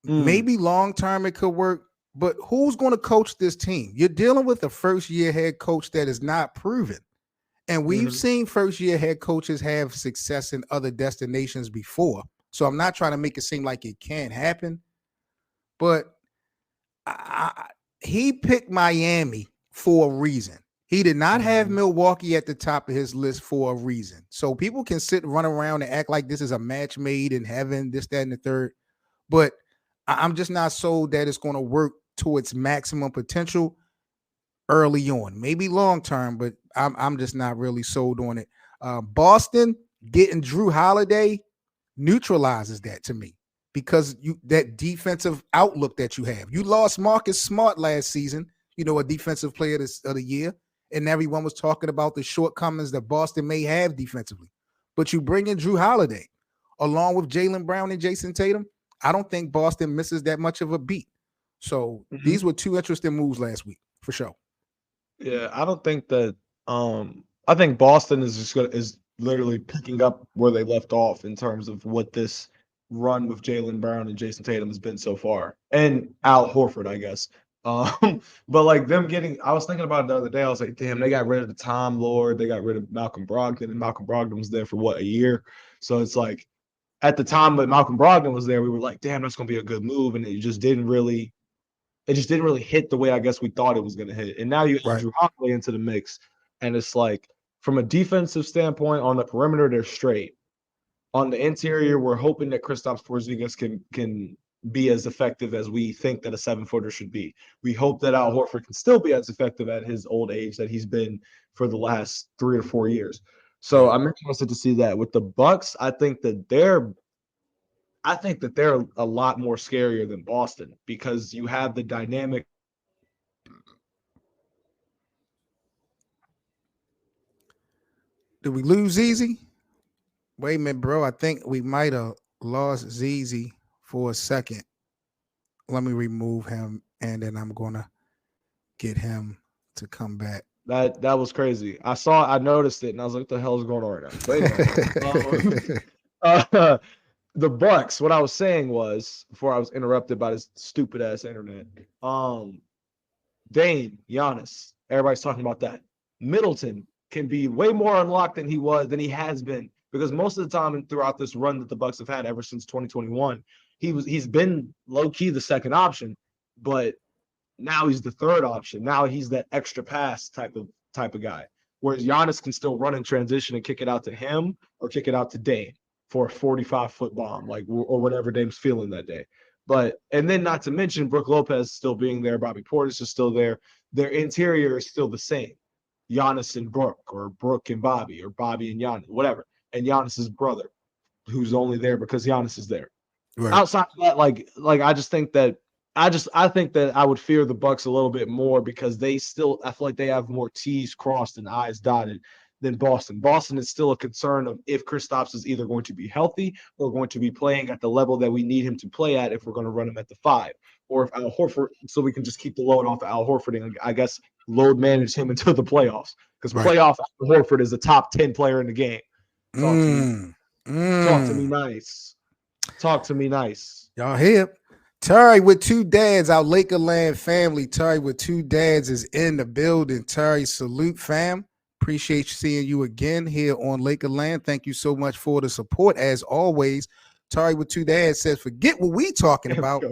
Mm, Maybe long term it could work, but who's going to coach this team? You're dealing with a first year head coach that is not proven. And we've mhm. seen first year head coaches have success in other destinations before. So I'm not trying to make it seem like it can't happen, but he picked Miami for a reason. He did not have Mhm. Milwaukee at the top of his list for a reason. So people can sit and run around and act like this is a match made in heaven, this, that, and the third. But I'm just not sold that it's going to work to its maximum potential early on. Maybe long term, but I'm just not really sold on it. Boston getting Drew Holiday neutralizes that to me because you that defensive outlook that you have. You lost Marcus Smart last season, a defensive player of the year, and everyone was talking about the shortcomings that Boston may have defensively. But you bring in Drew Holiday along with Jaylen Brown and Jason Tatum. I don't think Boston misses that much of a beat. So Mhm. these were two interesting moves last week for sure. Yeah, I don't think that. I think Boston is literally picking up where they left off in terms of what this run with Jaylen Brown and Jason Tatum has been so far, and Al Horford, I guess. But like them getting, I was thinking about it the other day. I was like, damn, they got rid of the Time Lord, they got rid of Malcolm Brogdon, and Malcolm Brogdon was there for what, a year. So it's like at the time that Malcolm Brogdon was there, we were like, damn, that's gonna be a good move, and it just didn't really hit the way I guess we thought it was going to hit. And now you add Right. Drew Holiday into the mix, and it's like from a defensive standpoint, on the perimeter they're straight. On the interior, we're hoping that Kristaps Porzingis can be as effective as we think that a 7-footer should be. We hope that Al Horford can still be as effective at his old age that he's been for the last 3 or 4 years. So Right. I'm interested to see that. With the Bucks, I think that they're a lot more scarier than Boston because you have the dynamic. Did we lose Easy? Wait a minute, bro. I think we might have lost ZZ for a second. Let me remove him, and then I'm gonna get him to come back. That was crazy. I noticed it, and I was like, "What the hell is going on right now?" But anyway, um, uh, the Bucks. What I was saying was before I was interrupted by this stupid ass internet. Dame, Giannis, everybody's talking about that. Middleton can be way more unlocked than he has been because most of the time and throughout this run that the Bucks have had ever since 2021, he's been low key the second option, but now he's the third option. Now he's that extra pass type of guy. Whereas Giannis can still run in transition and kick it out to him or kick it out to Dame for a 45-foot bomb, like or whatever Dame's feeling that day. But and then not to mention Brook Lopez still being there, Bobby Portis is still there. Their interior is still the same. Giannis and Brook, or Brook and Bobby, or Bobby and Giannis, whatever. And Giannis's brother, who's only there because Giannis is there. Right. Outside of that, like I think that I would fear the Bucks a little bit more because I feel like they have more T's crossed and I's dotted than Boston. Boston is still a concern of if Kristaps is either going to be healthy or going to be playing at the level that we need him to play at if we're going to run him at the 5. Or if Al Horford, so we can just keep the load off of Al Horford and I guess load manage him until the playoffs. Because Right. playoff Al Horford is a top 10 player in the game. Talk to me. Mm. Talk to me Mm. nice. Talk to me nice. Y'all here? Terry with two dads, our Lakerland family. Terry with two dads is in the building. Terry, salute, fam. Appreciate seeing you again here on Lakerland. Thank you so much for the support as always. Terry with two dads says, forget what we talking about.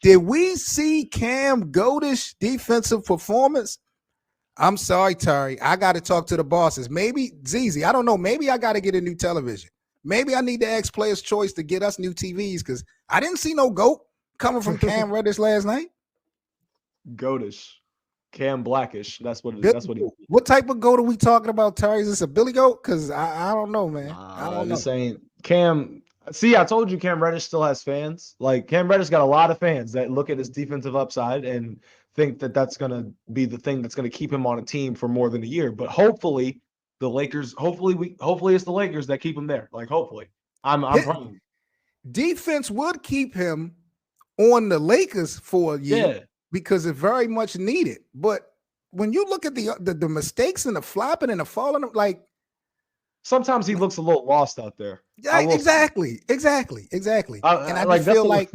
Did we see Cam Godish defensive performance? I'm sorry, Terry. I got to talk to the bosses. Maybe ZZ. I don't know. Maybe I got to get a new television. Maybe I need to ask Players Choice to get us new TVs because I didn't see no GOAT coming from Cam Reddish last night. Goatish. Cam Blackish. That's what Billy that's what he Goat. What type of GOAT are we talking about, Terry? Is this a Billy Goat? Because I don't know, man. I don't know. this ain't Cam. See, I told you Cam Reddish still has fans. Like Cam Reddish got a lot of fans that look at his defensive upside and think that that's going to be the thing that's going to keep him on a team for more than a year. But hopefully the Lakers, hopefully it's the Lakers that keep him there. Like hopefully. I'm praying. Defense would keep him on the Lakers for a year because it's very much needed. But when you look at the mistakes and the flopping and the falling, like sometimes he looks a little lost out there. Yeah, exactly. And I like just feel like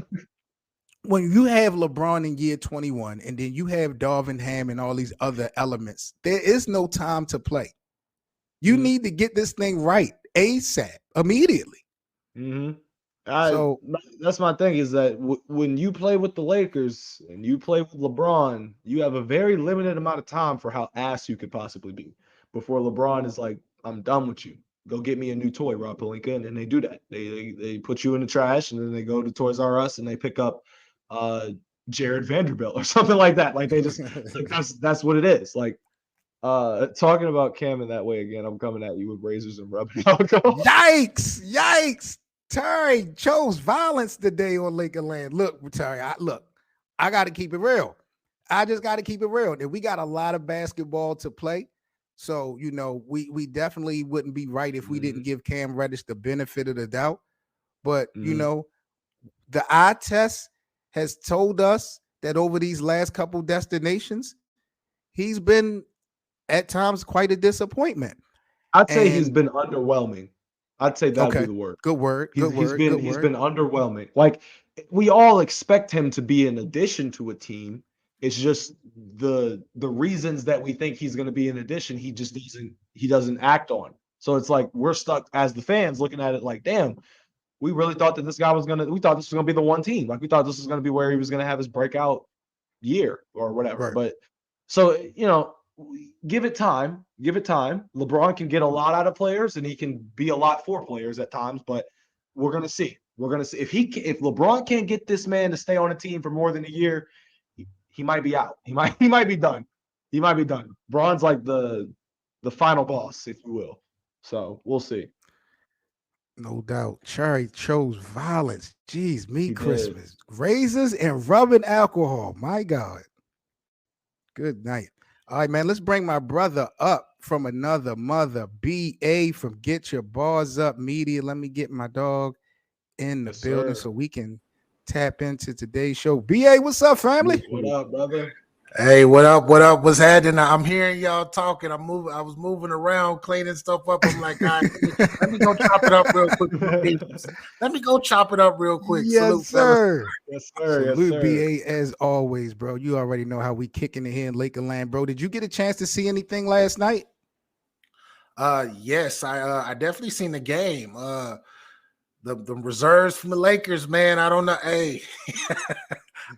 when you have LeBron in year 21 and then you have Darvin Ham and all these other elements, there is no time to play. You need to get this thing right ASAP, immediately. So that's my thing is that when you play with the Lakers and you play with LeBron, you have a very limited amount of time for how ass you could possibly be before LeBron is like, I'm done with you. Go get me a new toy, Rob Pelinka. And they do that. They put you in the trash and then they go to Toys R Us and they pick up Jared Vanderbilt or something like that. Like they just like that's what it is. Like talking about Cam in that way again, I'm coming at you with razors and rubbing alcohol. Yikes. Terry chose violence today on Lakerland. Look, Terry, I got to keep it real. I just got to keep it real. And we got a lot of basketball to play. So, we definitely wouldn't be right if we didn't give Cam Reddish the benefit of the doubt. But, the eye test has told us that over these last couple destinations, he's been at times quite a disappointment. I'd say he's been underwhelming. I'd say that'd be the word. Good word. He's been underwhelming. Like we all expect him to be an addition to a team. It's just the reasons that we think he's going to be an addition, he doesn't act on. So it's like we're stuck as the fans looking at it like, damn, we really thought that we thought this was going to be the one team. Like we thought this was going to be where he was going to have his breakout year or whatever. Right. But so, give it time. LeBron can get a lot out of players and he can be a lot for players at times, but we're going to see. If LeBron can't get this man to stay on a team for more than a year, he might be out. He might be done. Bron's like the final boss, if you will. So we'll see. No doubt. Cherry chose violence. Jeez, He Christmas. Razors and rubbing alcohol. My God. Good night. All right, man. Let's bring my brother up from another mother. BA from Get Your Bars Up Media. Let me get my dog in the building so we can tap into today's show. BA, what's up, family? What up, brother? Hey, what up? What's happening? I'm hearing y'all talking. I was moving around, cleaning stuff up. I'm like, God, let me go chop it up real quick. Yes, Salute, sir. Yes, sir. Salute, BA, as always, bro. You already know how we kicking it here in Lakerland, bro. Did you get a chance to see anything last night? Yes, I definitely seen the game. The reserves from the Lakers, man. I don't know. Hey,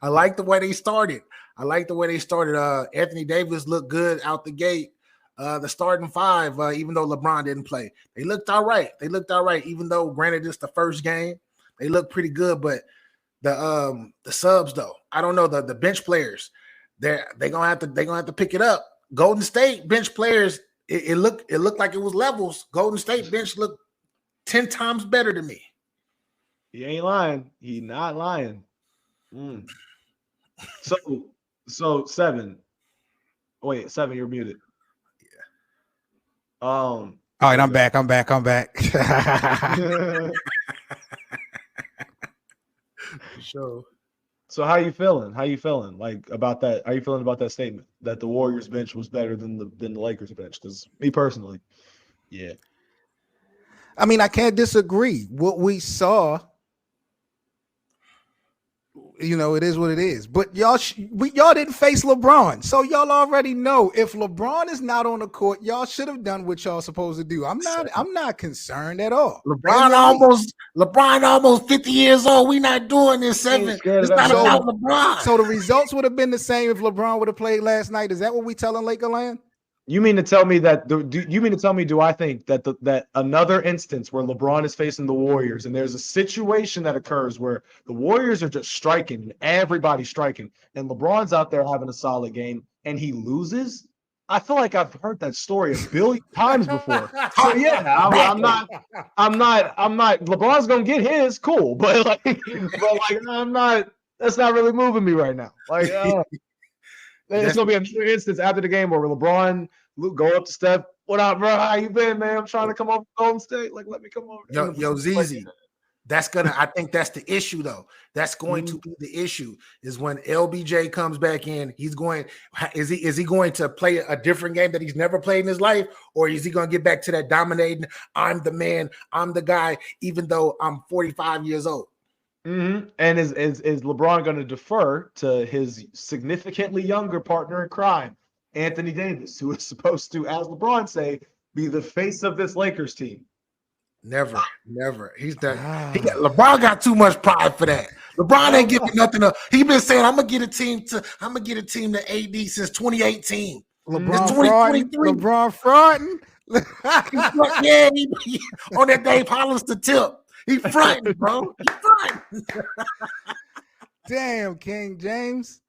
I like the way they started. Anthony Davis looked good out the gate. The starting five, even though LeBron didn't play, they looked all right. Even though, granted, it's the first game, they look pretty good. But the subs, though, I don't know. The bench players, they gonna have to pick it up. Golden State bench players, it looked like it was levels. Golden State bench looked 10 times better to me. He ain't lying. He not lying. So 7. Wait, 7, you're muted. Yeah. All right, I'm back. Sure. So how you feeling? Like about that? How you feeling about that statement that the Warriors bench was better than the Lakers bench? Because me personally, yeah. I mean, I can't disagree. What we saw, it is what it is. But y'all didn't face LeBron, so y'all already know if LeBron is not on the court, y'all should have done what y'all supposed to do. I'm not concerned at all. LeBron almost 50 years old. We not doing this 7. It's not about LeBron. So the results would have been the same if LeBron would have played last night. Is that what we telling Lakerland? You mean to tell me that? Do I think that that another instance where LeBron is facing the Warriors and there's a situation that occurs where the Warriors are just striking and everybody's striking and LeBron's out there having a solid game and he loses? I feel like I've heard that story a billion times before. So yeah, I'm not. LeBron's gonna get his, cool, but I'm not. That's not really moving me right now. Like. It's gonna be another instance after the game where LeBron go up to Steph. What up, bro? How you been, man? I'm trying to come over to Golden State. Like, let me come over. Yo, ZZ. I think that's the issue, though. That's going to be the issue is when LBJ comes back in, is he going to play a different game that he's never played in his life, or is he going to get back to that dominating, I'm the man, I'm the guy, even though I'm 45 years old? And is LeBron going to defer to his significantly younger partner in crime, Anthony Davis, who is supposed to, as LeBron say, be the face of this Lakers team? Never. He's done. LeBron got too much pride for that. LeBron ain't giving nothing up. He been saying, I'm gonna get a team to AD since 2018. LeBron fronting. Yeah, on that Dave Hollister tip. He fronting, bro. He fronting. Damn, King James.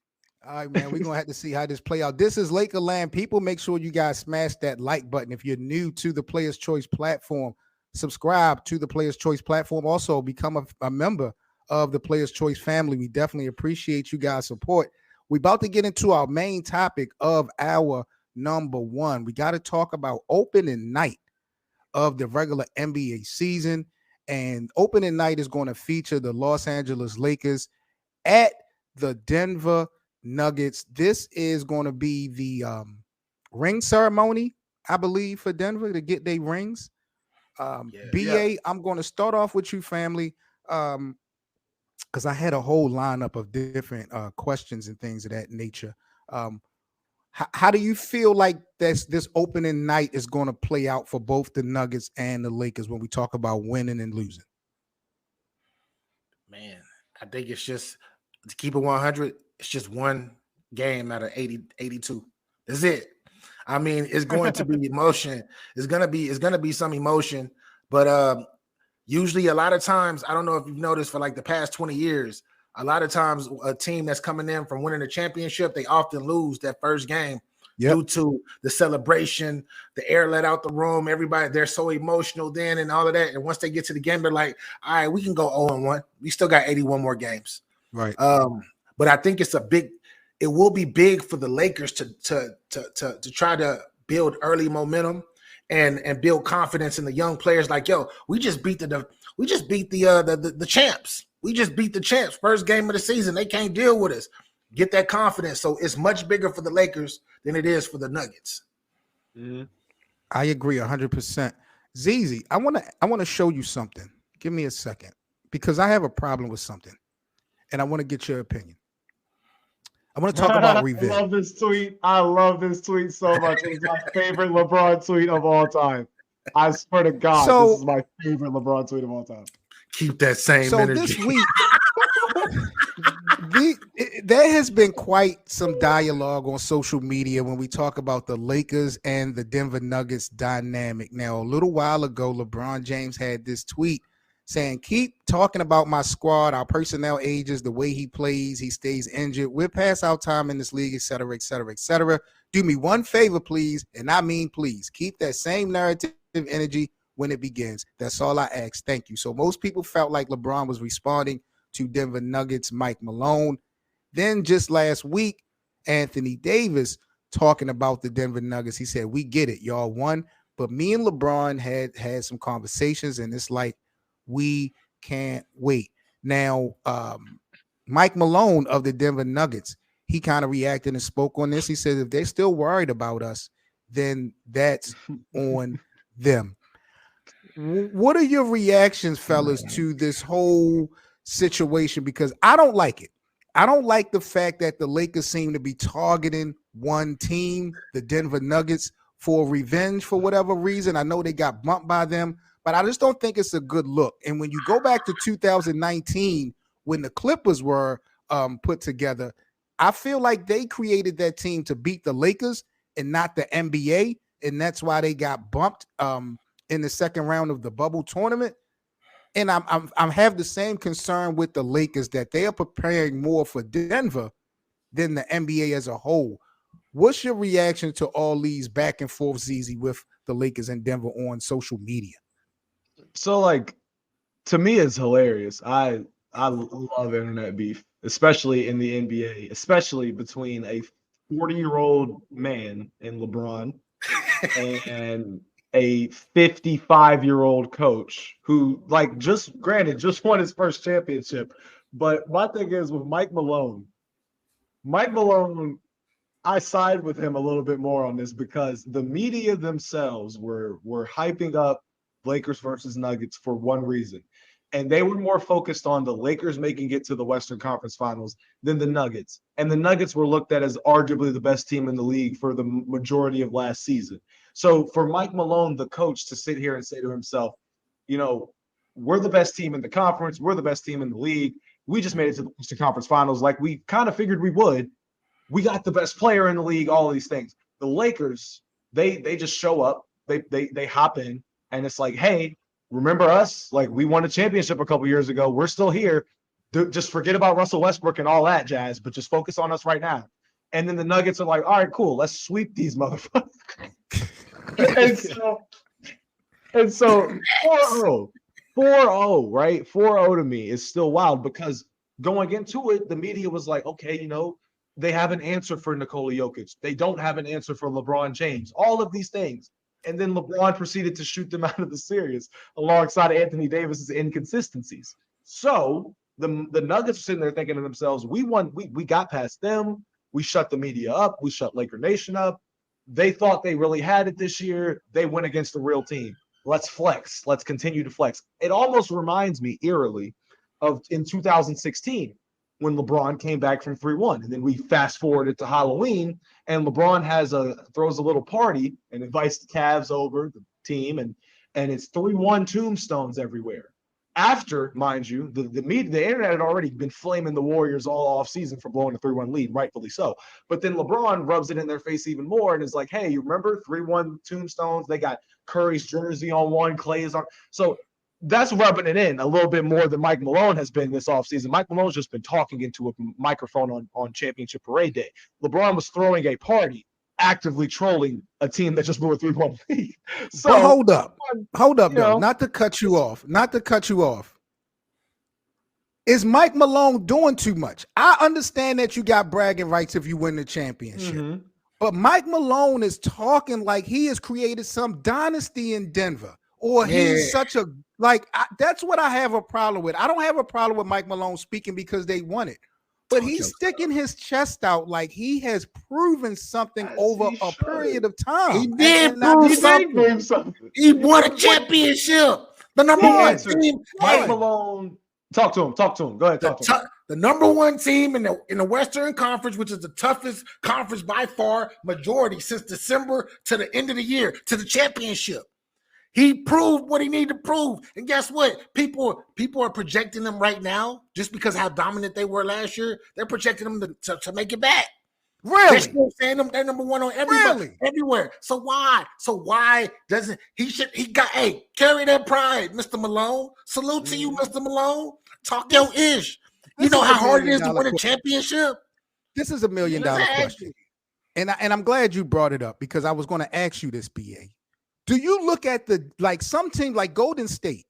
All right, man, we're going to have to see how this play out. This is Lakerland. People, make sure you guys smash that like button. If you're new to the Players' Choice platform, subscribe to the Players' Choice platform. Also, become a member of the Players' Choice family. We definitely appreciate you guys' support. We're about to get into our main topic of our number one. We got to talk about opening night of the regular NBA season. And opening night is going to feature the Los Angeles Lakers at the Denver Nuggets. This is going to be the ring ceremony, I believe, for Denver to get their rings. BA, I'm going to start off with you, family, because I had a whole lineup of different questions and things of that nature. How do you feel like this opening night is going to play out for both the Nuggets and the Lakers when we talk about winning and losing? Man, I think it's just, to keep it 100, it's just one game out of 82. That's it. I mean, it's going to be emotion. It's gonna be some emotion. But usually, a lot of times, I don't know if you've noticed for like the past 20 years, a lot of times a team that's coming in from winning a championship, they often lose that first game due to the celebration, the air let out the room. Everybody, they're so emotional then and all of that. And once they get to the game, they're like, all right, we can go 0-1. We still got 81 more games. Right. But I think it will be big for the Lakers to try to build early momentum and build confidence in the young players. Like, yo, we just beat the champs. We just beat the champs. First game of the season. They can't deal with us. Get that confidence. So it's much bigger for the Lakers than it is for the Nuggets. I agree 100%. ZZ, I want to show you something. Give me a second, because I have a problem with something, and I want to get your opinion. I want to talk about revenge. I love this tweet so much. It's my favorite LeBron tweet of all time. I swear to God, this is my favorite LeBron tweet of all time. Keep that same energy. This week, there has been quite some dialogue on social media when we talk about the Lakers and the Denver Nuggets dynamic. Now, a little while ago, LeBron James had this tweet saying, keep talking about my squad, our personnel ages, the way he plays, he stays injured. We're past our time in this league, et cetera, et cetera, et cetera. Do me one favor, please, and I mean please. Keep that same narrative energy when it begins. That's all I ask. Thank you. So most people felt like LeBron was responding to Denver Nuggets Mike Malone. Then just last week, Anthony Davis talking about the Denver Nuggets. He said, we get it. Y'all won. But me and LeBron had some conversations, and it's like, we can't wait. Now, Mike Malone of the Denver Nuggets, he kind of reacted and spoke on this. He said, if they're still worried about us, then that's on them. What are your reactions, fellas, to this whole situation? Because I don't like it. I don't like the fact that the Lakers seem to be targeting one team, the Denver Nuggets, for revenge for whatever reason. I know they got bumped by them, but I just don't think it's a good look. And when you go back to 2019, when the Clippers were put together, I feel like they created that team to beat the Lakers and not the NBA, and that's why they got bumped in the second round of the bubble tournament. And I have the same concern with the Lakers that they are preparing more for Denver than the NBA as a whole. What's your reaction to all these back and forth, ZZ, with the Lakers and Denver on social media? So, like, to me, it's hilarious. I love internet beef, especially in the NBA, especially between a 40-year-old man in LeBron and a 55-year-old coach who, like, just won his first championship. But my thing is with Mike Malone, I side with him a little bit more on this because the media themselves were hyping up Lakers versus Nuggets for one reason. And they were more focused on the Lakers making it to the Western Conference Finals than the Nuggets. And the Nuggets were looked at as arguably the best team in the league for the majority of last season. So for Mike Malone, the coach, to sit here and say to himself, you know, we're the best team in the conference, we're the best team in the league. We just made it to the Western Conference Finals like we kind of figured we would. We got the best player in the league, all of these things. The Lakers, they just show up, they hop in, and it's like, hey, remember us? Like, we won a championship a couple years ago. We're still here. Just forget about Russell Westbrook and all that jazz, but just focus on us right now. And then the Nuggets are like, all right, cool, let's sweep these motherfuckers. and so 4-0, right? 4-0 to me is still wild because going into it, the media was like, okay, you know, they have an answer for Nikola Jokic. They don't have an answer for LeBron James. All of these things. And then LeBron proceeded to shoot them out of the series alongside Anthony Davis's inconsistencies. So the Nuggets are sitting there thinking to themselves, we won, we got past them. We shut the media up. We shut Laker Nation up. They thought they really had it this year. They went against the real team. Let's flex. Let's continue to flex. It almost reminds me eerily of in 2016 when LeBron came back from 3-1. And then we fast forwarded to Halloween, and LeBron throws a little party and invites the Cavs over, the team, and it's 3-1 tombstones everywhere. After, mind you, the internet had already been flaming the Warriors all off season for blowing a 3-1 lead, rightfully so. But then LeBron rubs it in their face even more and is like, hey, you remember 3-1 tombstones? They got Curry's jersey on one, Clay's on. So that's rubbing it in a little bit more than Mike Malone has been this offseason. Mike Malone's just been talking into a microphone on Championship Parade Day. LeBron was throwing a party, actively trolling a team that just blew a 3-1 lead. So but hold up, though. Not to cut you off. Is Mike Malone doing too much? I understand that you got bragging rights if you win the championship, but Mike Malone is talking like he has created some dynasty in Denver, or he's such a that's what I have a problem with. I don't have a problem with Mike Malone speaking because they won it. But he's sticking his chest out like he has proven something over a period of time. He did prove something. He won a championship. The number one team. Mike Malone, talk to him. Go ahead, talk to him. The number one team in the Western Conference, which is the toughest conference by far, majority since December to the end of the year, to the championship. He proved what he needed to prove. And guess what? People are projecting them right now just because how dominant they were last year. They're projecting them to make it back. Really? They're still saying they're number one on everywhere. So why doesn't he carry that pride, Mr. Malone. Salute to you, Mr. Malone. Talk your ish. You know how hard it is to win a championship? This is $1 million question. And I'm glad you brought it up because I was going to ask you this, BA. Do you look at some team like Golden State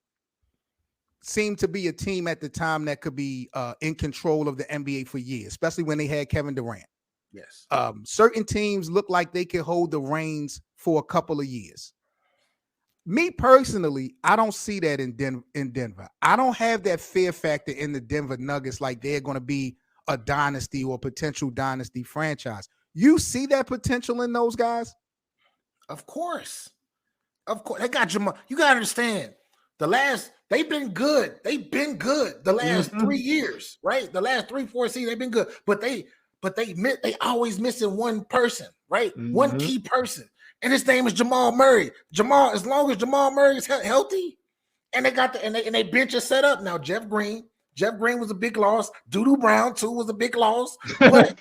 seemed to be a team at the time that could be in control of the NBA for years, especially when they had Kevin Durant. Yes. Certain teams look like they could hold the reins for a couple of years. Me personally, I don't see that in Denver. I don't have that fear factor in the Denver Nuggets like they're going to be a dynasty or potential dynasty franchise. You see that potential in those guys? Of course. They got Jamal. You gotta understand. They've been good. The last 3 years, right? The last 3-4 seasons, they've been good. But they always missing one person, right? One key person, and his name is Jamal Murray. As long as Jamal Murray is healthy, and they bench is set up now. Jeff Green was a big loss. Doodoo Brown too was a big loss. But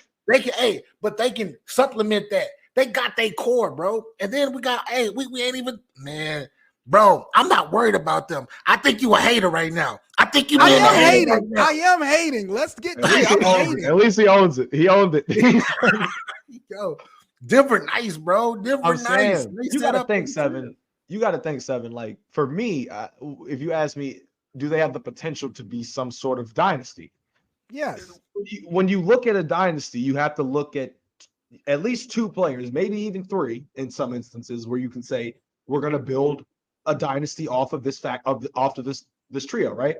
they can supplement that. They got their core, bro. And then we got, we ain't even, man, bro, I'm not worried about them. I think you a hater right now. I think you being a hater. I am hating. Let's get clear. At least he owns it. He owned it. Yo, Denver nice, bro. Denver nice. You got to think, Seven. Like, for me, if you ask me, do they have the potential to be some sort of dynasty? Yes. When you look at a dynasty, you have to look at least two players, maybe even three in some instances, where you can say we're going to build a dynasty off of this this trio, right?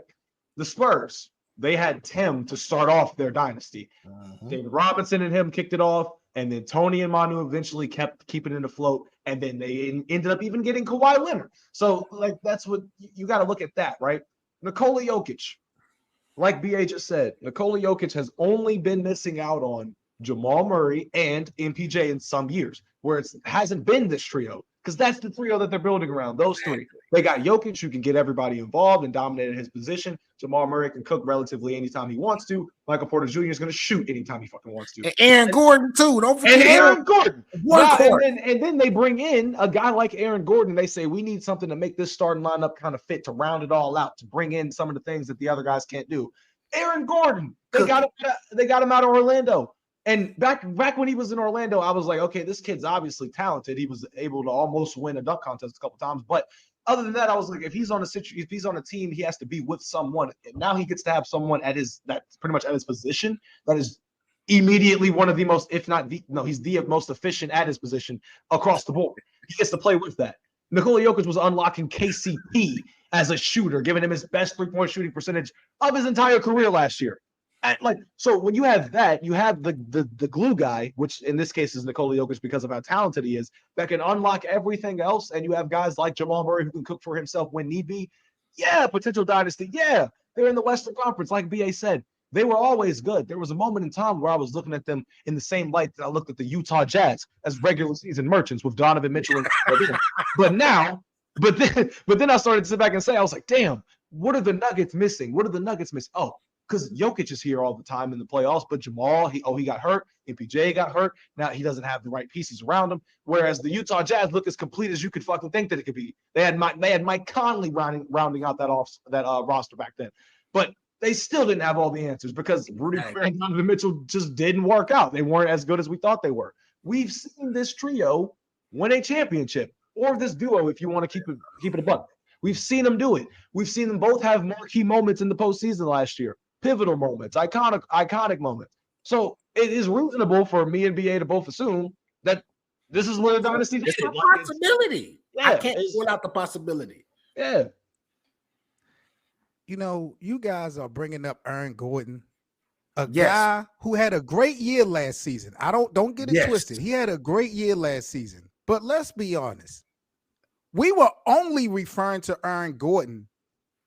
The Spurs, they had Tim to start off their dynasty. David Robinson and him kicked it off, and then Tony and Manu eventually kept keeping it afloat, and then they ended up even getting Kawhi Leonard. So, like, that's what you got to look at that, right? Nikola Jokic, like BA just said, Nikola Jokic has only been missing out on Jamal Murray and MPJ in some years, where it hasn't been this trio, because that's the trio that they're building around. Those three. They got Jokic, who can get everybody involved and dominate in his position. Jamal Murray can cook relatively anytime he wants to. Michael Porter Jr. is going to shoot anytime he fucking wants to. And Aaron Gordon, too. Don't forget Aaron Gordon. And then they bring in a guy like Aaron Gordon. They say, we need something to make this starting lineup kind of fit, to round it all out, to bring in some of the things that the other guys can't do. Aaron Gordon. They got him out of Orlando. And back when he was in Orlando, I was like, okay, this kid's obviously talented. He was able to almost win a dunk contest a couple times. But other than that, I was like, if he's on a team, he has to be with someone. And now he gets to have someone that's pretty much at his position that is immediately one of the most, if not he's the most efficient at his position across the board. He gets to play with that. Nikola Jokic was unlocking KCP as a shooter, giving him his best three-point shooting percentage of his entire career last year. So when you have that, you have the glue guy, which in this case is Nikola Jokic because of how talented he is, that can unlock everything else. And you have guys like Jamal Murray who can cook for himself when need be. Yeah, potential dynasty. Yeah, they're in the Western Conference, like BA said. They were always good. There was a moment in time where I was looking at them in the same light that I looked at the Utah Jazz as regular season merchants with Donovan Mitchell. But then I started to sit back and say, I was like, damn, what are the Nuggets missing? What are the Nuggets missing? Oh, because Jokic is here all the time in the playoffs, but Jamal, he got hurt. MPJ got hurt. Now he doesn't have the right pieces around him. Whereas the Utah Jazz look as complete as you could fucking think that it could be. They had Mike Conley rounding out that roster back then, but they still didn't have all the answers because Rudy Gobert and Donovan Mitchell just didn't work out. They weren't as good as we thought they were. We've seen this trio win a championship, or this duo, if you want to keep it a buck. We've seen them do it. We've seen them both have marquee moments in the postseason last year. Pivotal moments, iconic moments. So it is reasonable for me and BA to both assume that this is where the dynasty is. It's a possibility. Yeah, I can't rule out the possibility. Yeah. You know, you guys are bringing up Aaron Gordon, a guy who had a great year last season. Don't get it twisted. He had a great year last season. But let's be honest. We were only referring to Aaron Gordon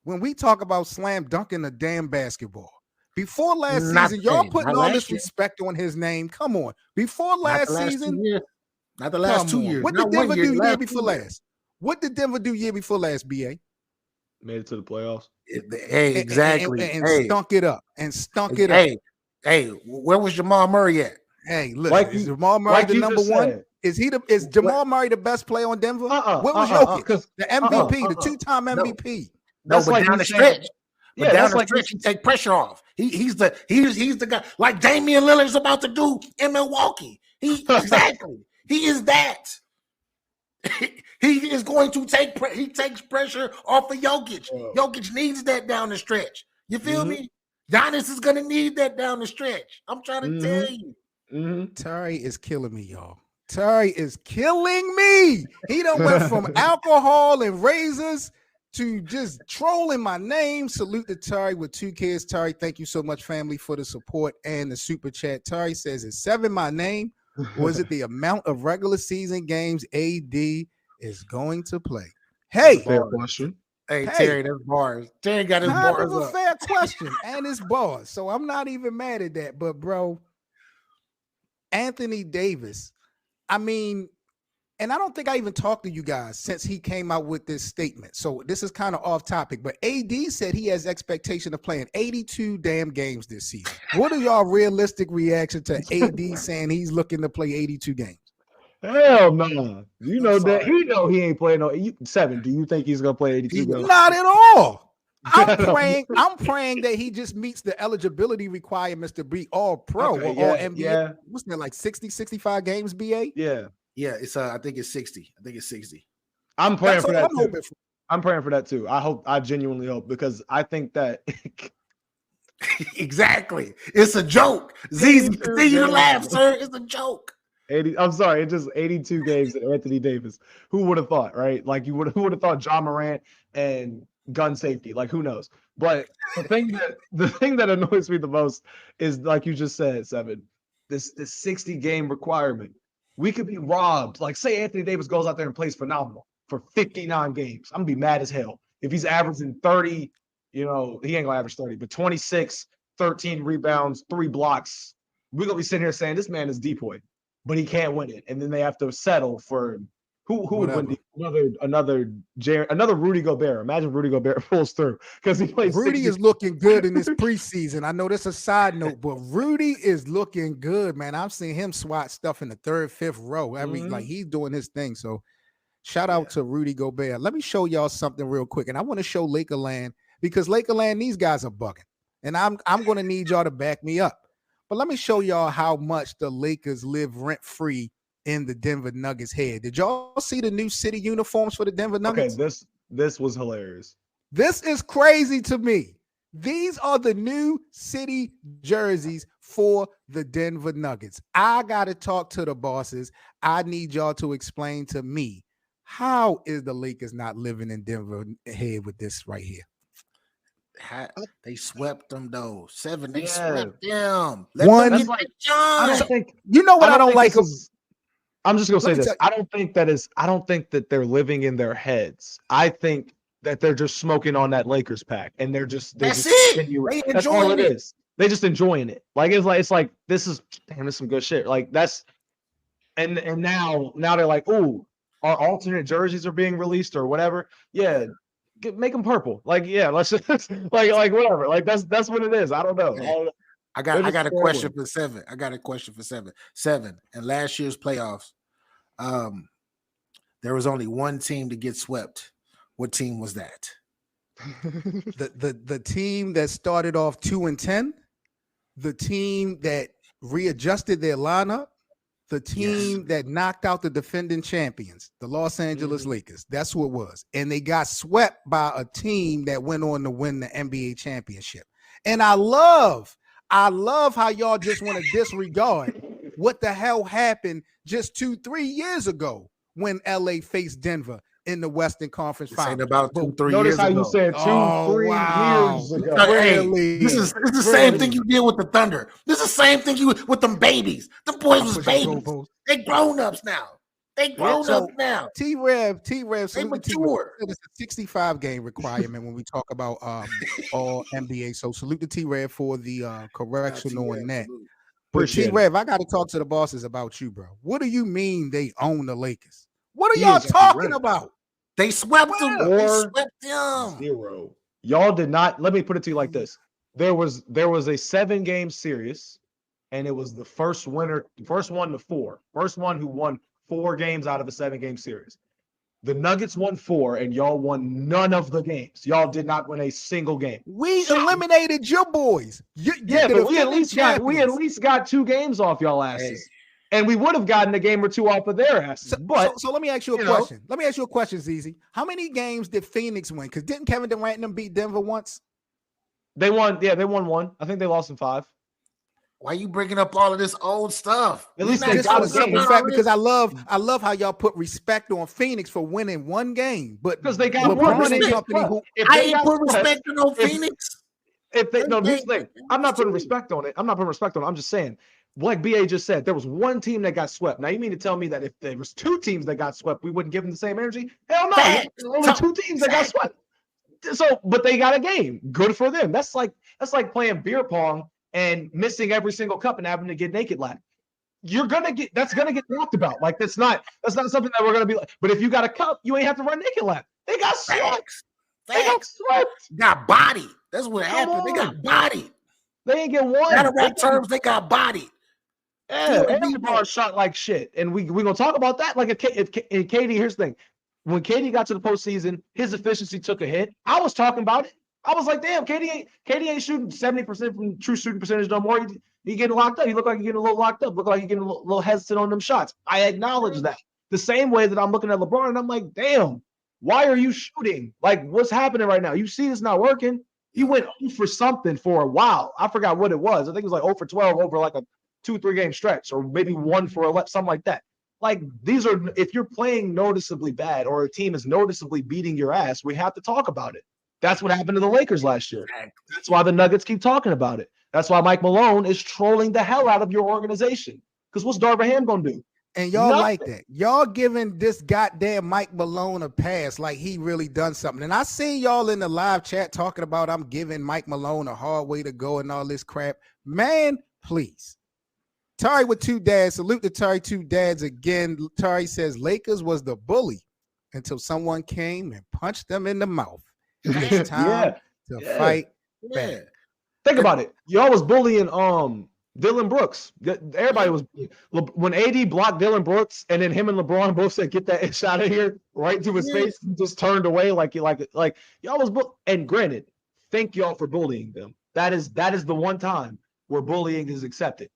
when we talk about slam dunking the damn basketball. Before last season, y'all putting all this respect on his name. Come on. Before last season, not the last 2 years. What did Denver do year before last? What did Denver do year before last, BA? Made it to the playoffs. Hey, exactly. And stunk it up. Hey, where was Jamal Murray at? Hey, look, is Jamal Murray the number one? Is Jamal Murray the best player on Denver? What was Jokic? The MVP, the two-time MVP. No, but down the stretch. But down the stretch, he take pressure off. He's the guy like Damian Lillard's about to do in Milwaukee. He is that. He is going to he takes pressure off of Jokic. Jokic needs that down the stretch. You feel me? Giannis is gonna need that down the stretch. I'm trying to tell you. Terry is killing me, y'all. Terry is killing me. He done went from alcohol and razors to just trolling my name. Salute to Terry with 2 kids. Terry, thank you so much, family, for the support and the super chat. Terry says, is 7 my name? Or is it the amount of regular season games AD is going to play? Hey, fair question. Hey, Terry, that's bars. Terry got his bars up. A fair question, and it's bars. So I'm not even mad at that. But, bro, Anthony Davis, I mean, and I don't think I even talked to you guys since he came out with this statement. So this is kind of off topic, but AD said he has expectation of playing 82 damn games this season. What are y'all realistic reaction to AD saying he's looking to play 82 games? Hell no. You know that he ain't playing no 7. Do you think he's gonna play 82 games? Not at all. I'm praying that he just meets the eligibility requirements to be all pro or all NBA. Yeah. What's that, like 60, 65 games, BA? Yeah, it's I think it's 60. I'm praying for that too. I'm praying for that too. I genuinely hope, because I think that exactly. It's a joke. ZZ, continue to laugh, sir. It's a joke. I'm sorry, it's just 82 games and Anthony Davis. Who would have thought, right? Like who would have thought John Morant and gun safety? Like who knows? But the thing that annoys me the most is like you just said, Seven, this 60 game requirement. We could be robbed. Like say Anthony Davis goes out there and plays phenomenal for 59 games. I'm gonna be mad as hell if he's averaging 30. He ain't gonna average 30, but 26, 13 rebounds, 3 blocks. We're gonna be sitting here saying this man is depoy, but he can't win it, and then they have to settle for who would win another Rudy Gobert. Imagine Rudy Gobert pulls through because he plays. Rudy is looking good in this preseason. I know that's a side note, but Rudy is looking good, man. I've seen him swat stuff in the 3rd, 5th row. I mean, like he's doing his thing. So shout out to Rudy Gobert. Let me show y'all something real quick, and I want to show Lakerland because Lakerland, these guys are bugging, and I'm going to need y'all to back me up. But let me show y'all how much the Lakers live rent-free in the Denver Nuggets head. Did y'all see the new city uniforms for the Denver Nuggets? Okay, this was hilarious. This is crazy to me. These are the new city jerseys for the Denver Nuggets. I got to talk to the bosses. I need y'all to explain to me, how is the Lakers not living in Denver head with this right here? They swept them though. 7, they Yeah. swept them. One, them get I don't think. you know what I don't like. I'm just gonna say Let me this. I don't think that they're living in their heads. I think that they're just smoking on that Lakers pack, and that's it. That's all it is. They just enjoying it. Like it's like this is some good shit. Like that's and now they're like, ooh, our alternate jerseys are being released or whatever. Yeah. Make them purple. Like, yeah, let's just like whatever. Like that's what it is. I don't know. I got a question for Seven. I got a question for Seven. Seven, in last year's playoffs, there was only one team to get swept. What team was that? the team that started off 2-10, the team that readjusted their lineup, the team that knocked out the defending champions, the Los Angeles Lakers. That's who it was. And they got swept by a team that went on to win the NBA championship. And I love how y'all just want to disregard what the hell happened just 2-3 years ago when LA faced Denver in the Western Conference Finals. About 2-3 Notice years how ago. you said 2-3 years ago. Hey, this is the same thing you did with the Thunder. This is the same thing you with them babies. The boys was babies. They grown ups now. They grown up now. T-Rev, they mature. It's a 65 game requirement when we talk about all NBA. So salute to T-Rev for the correction on that. But T-Rev, I got to talk to the bosses about you, bro. What do you mean they own the Lakers? What are y'all talking about? They swept them. They swept them. 0. Y'all did not. Let me put it to you like this: there was a 7-game series, and it was the first one to 4. First one who won 4 games out of a 7-game series. The Nuggets won 4, and y'all won none of the games. Y'all did not win a single game. We eliminated your boys. But we at least got 2 games off y'all asses. Hey. And we would have gotten a game or 2 off of their asses. So let me ask you a question. Let me ask you a question, ZZ. How many games did Phoenix win? Because didn't Kevin Durant and them beat Denver once? They won. Yeah, they won 1. I think they lost in 5. Why are you bringing up all of this old stuff? At least they got a game. In fact, because I love how y'all put respect on Phoenix for winning 1 game. But because they got one company I ain't put respect on Phoenix. Here's the thing. I'm not putting respect on it. I'm just saying. Like BA just said, there was 1 team that got swept. Now, you mean to tell me that if there was 2 teams that got swept, we wouldn't give them the same energy? Hell no. There were only 2 teams that got swept. So, but they got a game. Good for them. That's like playing beer pong and missing every single cup and having to get naked lap. That's gonna get talked about. Like that's not something that we're gonna be like. But if you got a cup, you ain't have to run naked lap. They got swept. They got swept. Got bodied. That's what happened. They got bodied. They ain't get one. Out of right terms, they got bodied. Yeah, everybody shot like shit, and we gonna talk about that. Like if KD, here's the thing: when KD got to the postseason, his efficiency took a hit. I was talking about it. I was like, damn, KD ain't shooting 70% from true shooting percentage no more. He getting locked up. He looked like he getting a little locked up. Looked like he getting a little hesitant on them shots. I acknowledge that. The same way that I'm looking at LeBron, and I'm like, damn, why are you shooting? Like, what's happening right now? You see this not working. He went 0 for something for a while. I forgot what it was. I think it was like 0 for 12 over like a 2-3 game stretch, or maybe 1 for 11, something like that. Like, these are, if you're playing noticeably bad or a team is noticeably beating your ass, we have to talk about it. That's what happened to the Lakers last year. That's why the Nuggets keep talking about it. That's why Mike Malone is trolling the hell out of your organization. Because what's Darvin Ham going to do? And y'all Nothing. like that. Y'all giving this goddamn Mike Malone a pass like he really done something. And I seen y'all in the live chat talking about I'm giving Mike Malone a hard way to go and all this crap. Man, please. Tari with 2 dads. Salute to Tari 2 dads again. Tari says Lakers was the bully until someone came and punched them in the mouth. It's time to fight back. Think about it. Y'all was bullying Dylan Brooks. Everybody was, when AD blocked Dylan Brooks, and then him and LeBron both said, "Get that shot of here," right to his face, and just turned away like y'all was. And granted, thank y'all for bullying them. That is the one time where bullying is accepted.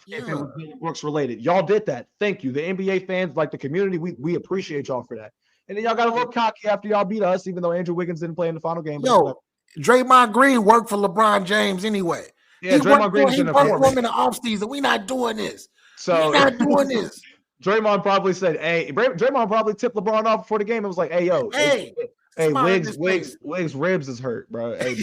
If it was Dylan Brooks related, y'all did that. Thank you. The NBA fans, like the community, we appreciate y'all for that. And then y'all got a little cocky after y'all beat us, even though Andrew Wiggins didn't play in the final game. Draymond Green worked for LeBron James anyway. Yeah, Draymond Green worked for him in the offseason. We're not doing this. So we're not doing this. Draymond probably said, "Hey," Draymond probably tipped LeBron off before the game. It was like, "Hey, Wiggs' ribs is hurt, bro. Hey,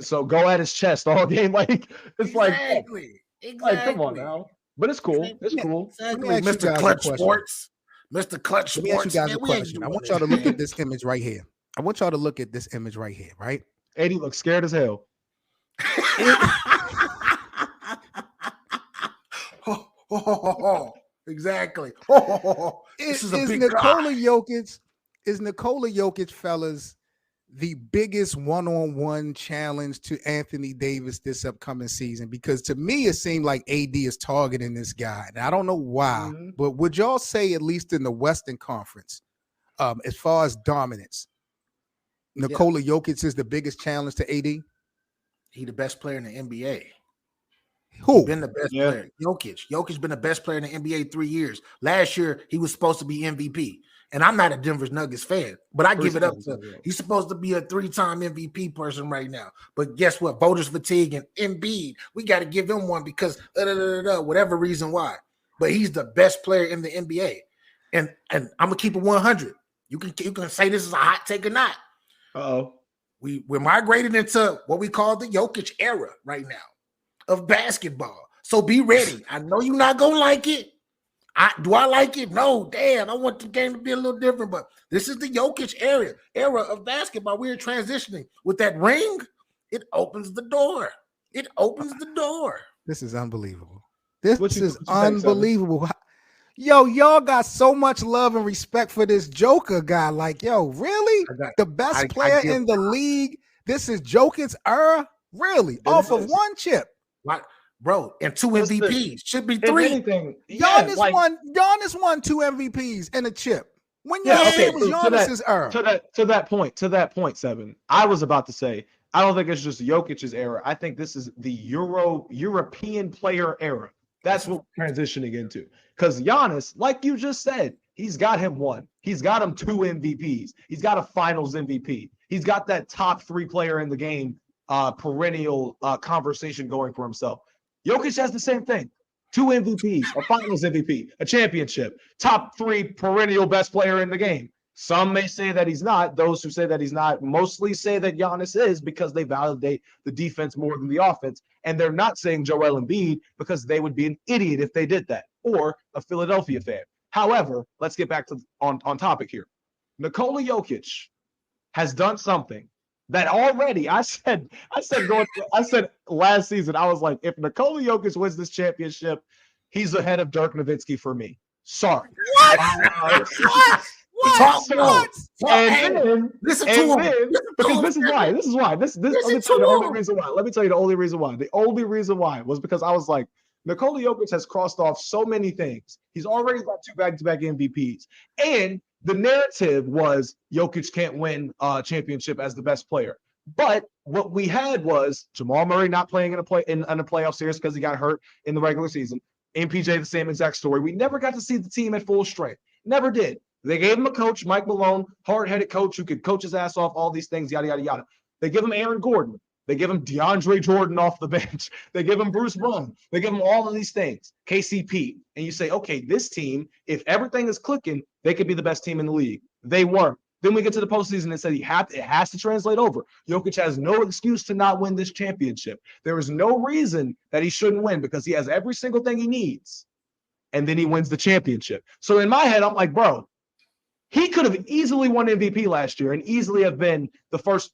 so go at his chest all game." Like, it's exactly. Like, come on now. But it's cool. It's cool. Exactly. Mr. Clutch Sports. Mr. Clutch Sports. Let me ask you guys a question. I want y'all to look at this image right here. Right? AD looks scared as hell. Exactly. Is Nikola Jokic, fellas, the biggest one-on-one challenge to Anthony Davis this upcoming season? Because to me, it seemed like AD is targeting this guy. And I don't know why, but would y'all say, at least in the Western Conference, as far as dominance, Nikola Jokic is the biggest challenge to AD? He the best player in the NBA. Who? Been the best player. Jokic been the best player in the NBA 3 years. Last year, he was supposed to be MVP. And I'm not a Denver Nuggets fan, but I give it up to him. He's supposed to be a 3-time MVP person right now. But guess what? Voters fatigue and Embiid, we got to give him one because whatever reason why. But he's the best player in the NBA. And I'm gonna keep it 100. You can say this is a hot take or not. We're migrating into what we call the Jokic era right now of basketball. So be ready. I know you're not gonna like it. Do I like it? No, damn. I want the game to be a little different, but this is the Jokic era of basketball. We're transitioning with that ring. It opens the door. This is unbelievable. This is unbelievable. Yo, y'all got so much love and respect for this Joker guy. Like, yo, really? The best player in the league? This is Jokic's era? Really? Off of one chip? What? Bro, and 2 MVPs. Should be 3. Giannis won 2 MVPs and a chip. When your name was Giannis's era. To that point, Seven. I was about to say, I don't think it's just Jokic's era. I think this is the European player era. That's what we're transitioning into. Because Giannis, like you just said, he's got him 1. He's got him 2 MVPs. He's got a finals MVP. He's got that top 3 player in the game perennial conversation going for himself. Jokic has the same thing. 2 MVPs, a finals MVP, a championship, top 3 perennial best player in the game. Some may say that he's not. Those who say that he's not mostly say that Giannis is because they validate the defense more than the offense. And they're not saying Joel Embiid because they would be an idiot if they did that, or a Philadelphia fan. However, let's get back to on topic here. Nikola Jokic has done something that already I said last season, I was like, if Nikola Jokic wins this championship, he's ahead of Dirk Nowitzki for me. Sorry. What? And then this is why. Let me tell you the only reason why. Let me tell you the only reason why. The only reason why was because I was like, Nikola Jokic has crossed off so many things. He's already got 2 back-to-back MVPs. And the narrative was Jokic can't win a championship as the best player. But what we had was Jamal Murray not playing in a playoff series because he got hurt in the regular season. MPJ, the same exact story. We never got to see the team at full strength. Never did. They gave him a coach, Mike Malone, hard-headed coach who could coach his ass off, all these things, yada, yada, yada. They give him Aaron Gordon. They give him DeAndre Jordan off the bench. They give him Bruce Brown. They give him all of these things, KCP. And you say, okay, this team, if everything is clicking, they could be the best team in the league. They weren't. Then we get to the postseason and said it has to translate over. Jokic has no excuse to not win this championship. There is no reason that he shouldn't win because he has every single thing he needs. And then he wins the championship. So in my head, I'm like, bro, he could have easily won MVP last year and easily have been the first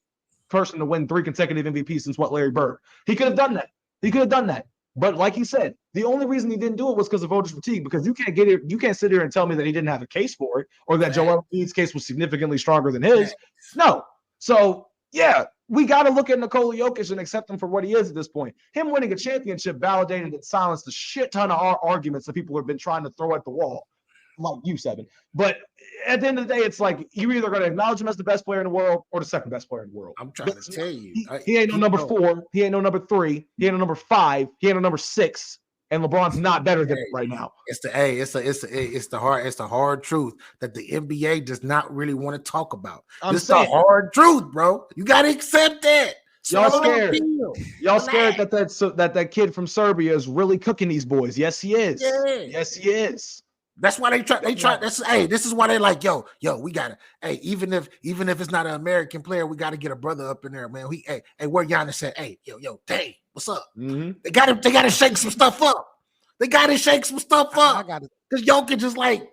person to win 3 consecutive MVPs since Larry Bird. He could have done that. But like he said, the only reason he didn't do it was because of voters fatigue. Because you can't get it, you can't sit here and tell me that he didn't have a case for it or that Joel Embiid's case was significantly stronger than his. No. So yeah, we got to look at Nikola Jokic and accept him for what he is at this point. Him winning a championship validated and silenced a shit ton of our arguments that people have been trying to throw at the wall. Like you, Seven. But at the end of the day, it's like you're either going to acknowledge him as the best player in the world or the second best player in the world. I'm trying to tell you. He ain't no number 4. He ain't no number 3. He ain't no number 5. He ain't no number 6. And LeBron's not better than him right now. It's the hard truth that the NBA does not really want to talk about. It's the hard truth, bro. You got to accept that. Y'all scared. Y'all scared that kid from Serbia is really cooking these boys. Yes, he is. Yeah. Yes, he is. That's why they try. This is why they like, yo, we gotta, even if it's not an American player, we gotta get a brother up in there, man. Where Giannis said, Dave, what's up? Mm-hmm. They gotta shake some stuff up. Because Jokic is like,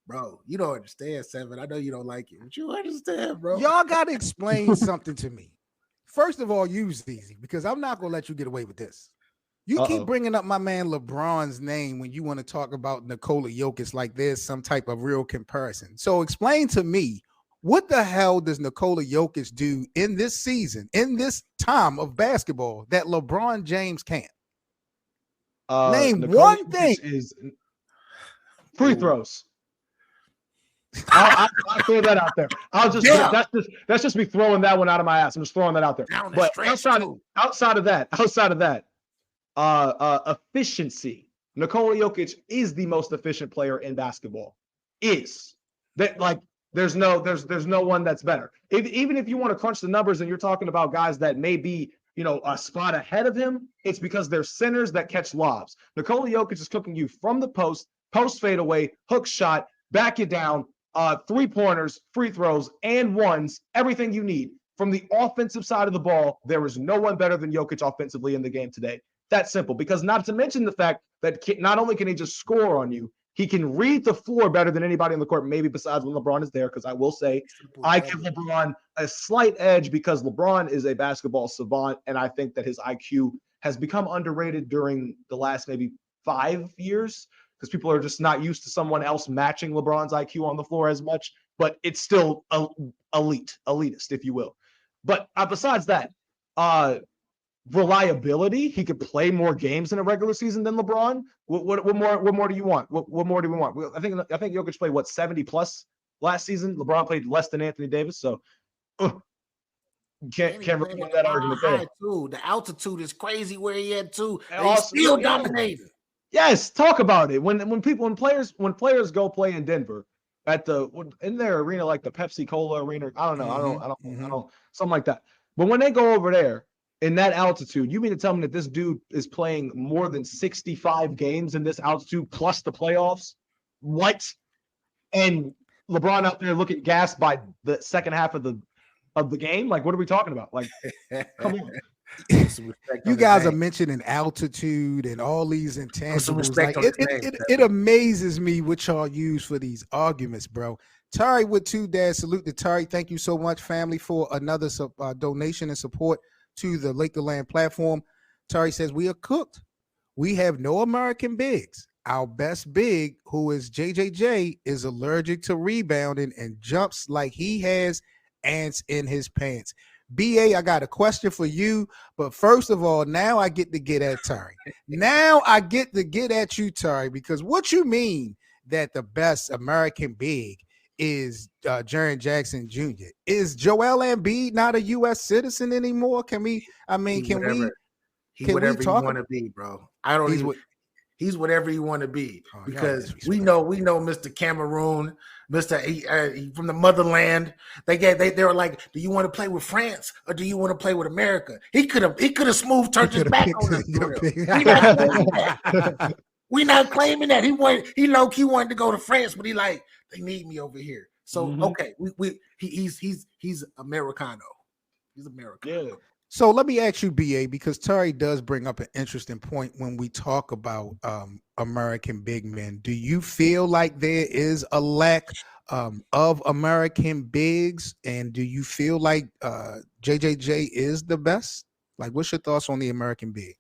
bro, you don't understand, Seven. I know you don't like it, but you understand, bro. Y'all gotta explain something to me. First of all, use easy because I'm not gonna let you get away with this. You keep bringing up my man LeBron's name when you want to talk about Nikola Jokic like there's some type of real comparison. So explain to me, what the hell does Nikola Jokic do in this season, in this time of basketball that LeBron James can't? Name Nikola one Jokic thing. is free throws. I'll throw that out there. That's just me throwing that one out of my ass. I'm just throwing that out there. But outside of that. Efficiency. Nikola Jokic is the most efficient player in basketball. There's no one that's better. Even if you want to crunch the numbers and you're talking about guys that may be, a spot ahead of him, it's because they're centers that catch lobs. Nikola Jokic is cooking you from the post fadeaway, hook shot, back you down, 3-pointers, free throws, and ones, everything you need. From the offensive side of the ball, there is no one better than Jokic offensively in the game today. That's simple, because not to mention the fact that not only can he just score on you, he can read the floor better than anybody on the court, maybe besides when LeBron is there, because I will say I give LeBron a slight edge because LeBron is a basketball savant, and I think that his IQ has become underrated during the last maybe 5 years because people are just not used to someone else matching LeBron's IQ on the floor as much, but it's still elitist, if you will. But besides that, reliability. He could play more games in a regular season than LeBron. What more do you want? What more do we want? I think Jokic played 70 plus last season. LeBron played less than Anthony Davis. So can't really make that argument there. Too. The altitude is crazy where he had too. He still dominated. Yes, talk about it. When players go play in Denver in their arena like the Pepsi Cola arena. I don't know. I don't something like that. But when they go over there in that altitude, you mean to tell me that this dude is playing more than 65 games in this altitude plus the playoffs? What? And LeBron out there looking gassed by the second half of the game? Like, what are we talking about? Like, come on. You guys are mentioning altitude and all these intangibles. Like, it amazes me what y'all use for these arguments, bro. Tari with 2 dads. Salute to Tari. Thank you so much, family, for another donation and support to the Lakerland platform. Tari says, we are cooked. We have no American bigs. Our best big, who is JJJ, is allergic to rebounding and jumps like he has ants in his pants. BA, I got a question for you, but first of all, now I get to get at Tari. Now I get to get at you, Tari, because what you mean that the best American big is Jaren Jackson Jr. Is Joel Embiid not a U.S. citizen anymore? Can we? I mean, can we? He whatever you want to be, bro. I don't even. He's whatever you want to be Oh, y'all because we know Mr. Cameroon, he from the motherland. They were like, do you want to play with France or do you want to play with America? He could have smooth turned his back on us. We not claiming that. He low-key wanted to go to France, but he like, they need me over here. So okay, he's Americano. He's Americano. Yeah. So let me ask you, BA, because Terry does bring up an interesting point when we talk about American big men. Do you feel like there is a lack of American bigs, and do you feel like JJJ is the best? Like, what's your thoughts on the American big?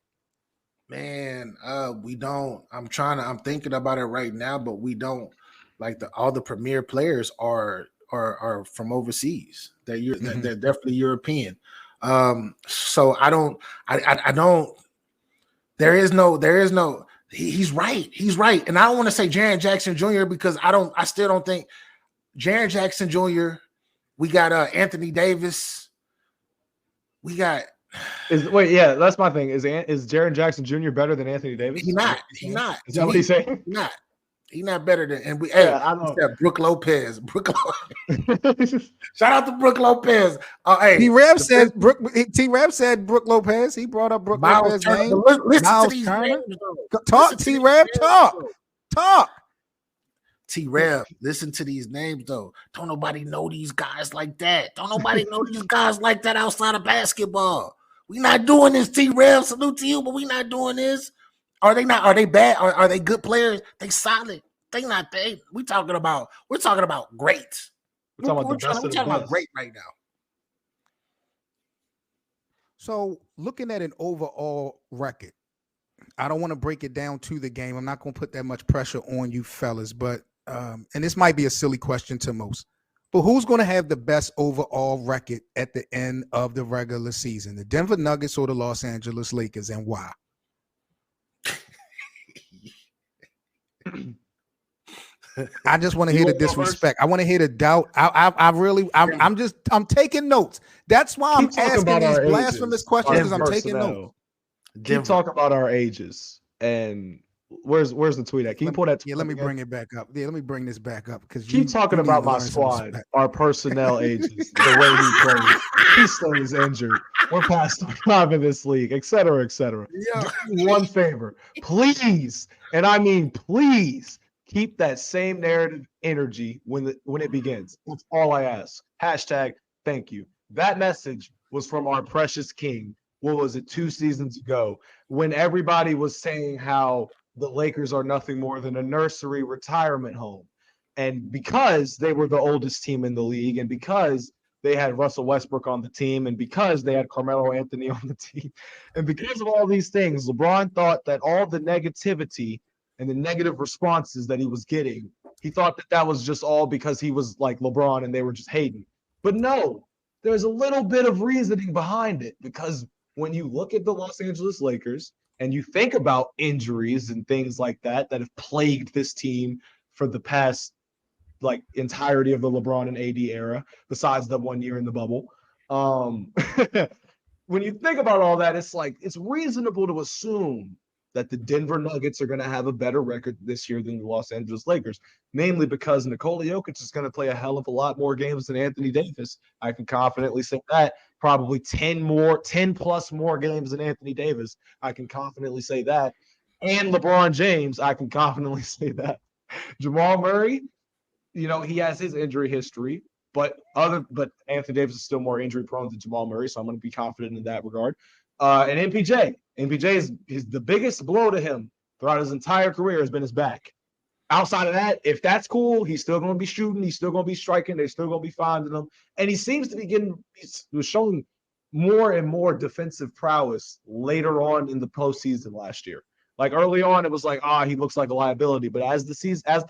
Man, we don't. I'm thinking about it right now, but we don't. Like all the premier players are from overseas. They're definitely European. So I don't. There is no. He's right, and I don't want to say Jaren Jackson Jr. because I still don't think Jaren Jackson Jr. We got Anthony Davis. We got. That's my thing. Is Jaren Jackson Jr. better than Anthony Davis? He's not. Is that what he's saying? He's not better than. And I know. Brooke Lopez. Shout out to Brooke Lopez. Hey, T-Rev said Brooke Lopez. He brought up Brooke Lopez's name. Listen to these names. Talk, T-Rev. Talk. T-Rev, listen to these names though. Don't nobody know these guys like that. Don't nobody know these guys like that outside of basketball. We not doing this, T-Rev. Salute to you, but we not doing this. Are they not? Are they bad? Are they good players? They solid. They not. We're talking about great. We're talking about great right now. So looking at an overall record, I don't want to break it down to the game. I'm not going to put that much pressure on you fellas, but and this might be a silly question to most, but who's going to have the best overall record at the end of the regular season? The Denver Nuggets or the Los Angeles Lakers, and why? I just want to hear the disrespect. I want to hear the doubt. I'm taking notes. That's why I'm asking these blasphemous questions, because I'm taking notes. Keep talking about our ages. And where's the tweet at? Can you pull that? Yeah, let me bring it back up. Yeah, let me bring this back up, because keep talking about my squad, our personnel ages, the way he plays. He still is injured. We're past time in this league, et cetera, et cetera. Yeah. Do me one favor, please, and I mean please, keep that same narrative energy when it begins. That's all I ask. Hashtag thank you. That message was from our precious king. What was it, 2 seasons ago, when everybody was saying how the Lakers are nothing more than a nursery retirement home. And because they were the oldest team in the league, and because they had Russell Westbrook on the team, and because they had Carmelo Anthony on the team, and because of all these things, LeBron thought that all the negativity and the negative responses that he was getting, he thought that was just all because he was like LeBron and they were just hating. But no, there's a little bit of reasoning behind it, because when you look at the Los Angeles Lakers and you think about injuries and things like that have plagued this team for the past entirety of the LeBron and AD era, besides the 1 year in the bubble. When you think about all that, it's reasonable to assume that the Denver Nuggets are going to have a better record this year than the Los Angeles Lakers, mainly because Nikola Jokic is going to play a hell of a lot more games than Anthony Davis. I can confidently say that. Probably 10 plus more games than Anthony Davis. I can confidently say that. And LeBron James, I can confidently say that. Jamal Murray, he has his injury history, but Anthony Davis is still more injury prone than Jamal Murray, so I'm going to be confident in that regard. And MPJ is the biggest blow to him throughout his entire career has been his back. Outside of that, if that's cool, he's still going to be shooting. He's still going to be striking. They're still going to be finding him. And he seems to be was showing more and more defensive prowess later on in the postseason last year. Like early on, it was like, he looks like a liability. But as the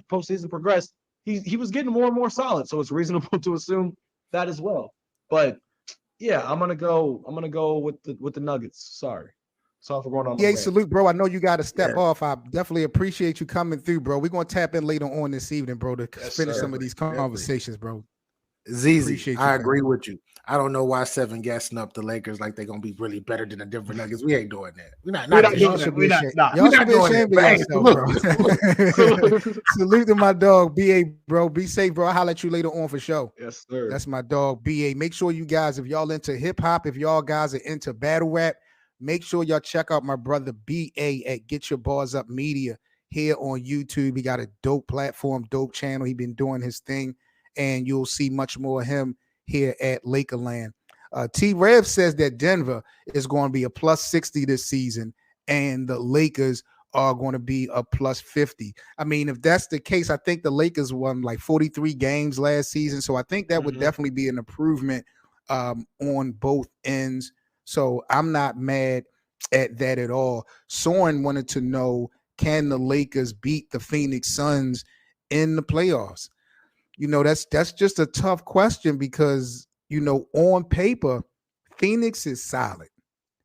postseason progressed, he was getting more and more solid. So it's reasonable to assume that as well. But yeah, I'm gonna go with the Nuggets. Sorry for going on. Yeah, salute, bro. I know you got to step off. I definitely appreciate you coming through, bro. We're gonna tap in later on this evening, bro, to finish some of these conversations, bro. ZZ, Appreciate you, I fam. agree with you. I don't know why 7 gassing up the Lakers like they're gonna be really better than the Denver Nuggets. We ain't doing that. We're not We're not this doing Y'all year. that. should be We're not. ashamed. Nah. Y'all We're should not be doing ashamed that. of But hey, yourself, bro. salute. Salute to my dog, BA, bro. Be safe, bro. I'll holler at you later on for sure. Yes, sir. That's my dog, BA. Make sure you guys, if y'all into hip hop, if y'all guys are into battle rap, make sure y'all check out my brother BA at Get Your Bars Up Media here on YouTube. He got a dope platform, dope channel. He been doing his thing, and you'll see much more of him here at Lakerland. T-Rev says that Denver is going to be a plus 60 this season, and the Lakers are going to be a plus 50. I mean, if that's the case, I think the Lakers won like 43 games last season, so I think that would definitely be an improvement on both ends. So I'm not mad at that at all. Soren wanted to know, can the Lakers beat the Phoenix Suns in the playoffs? You know, that's just a tough question because, you know, on paper, Phoenix is solid.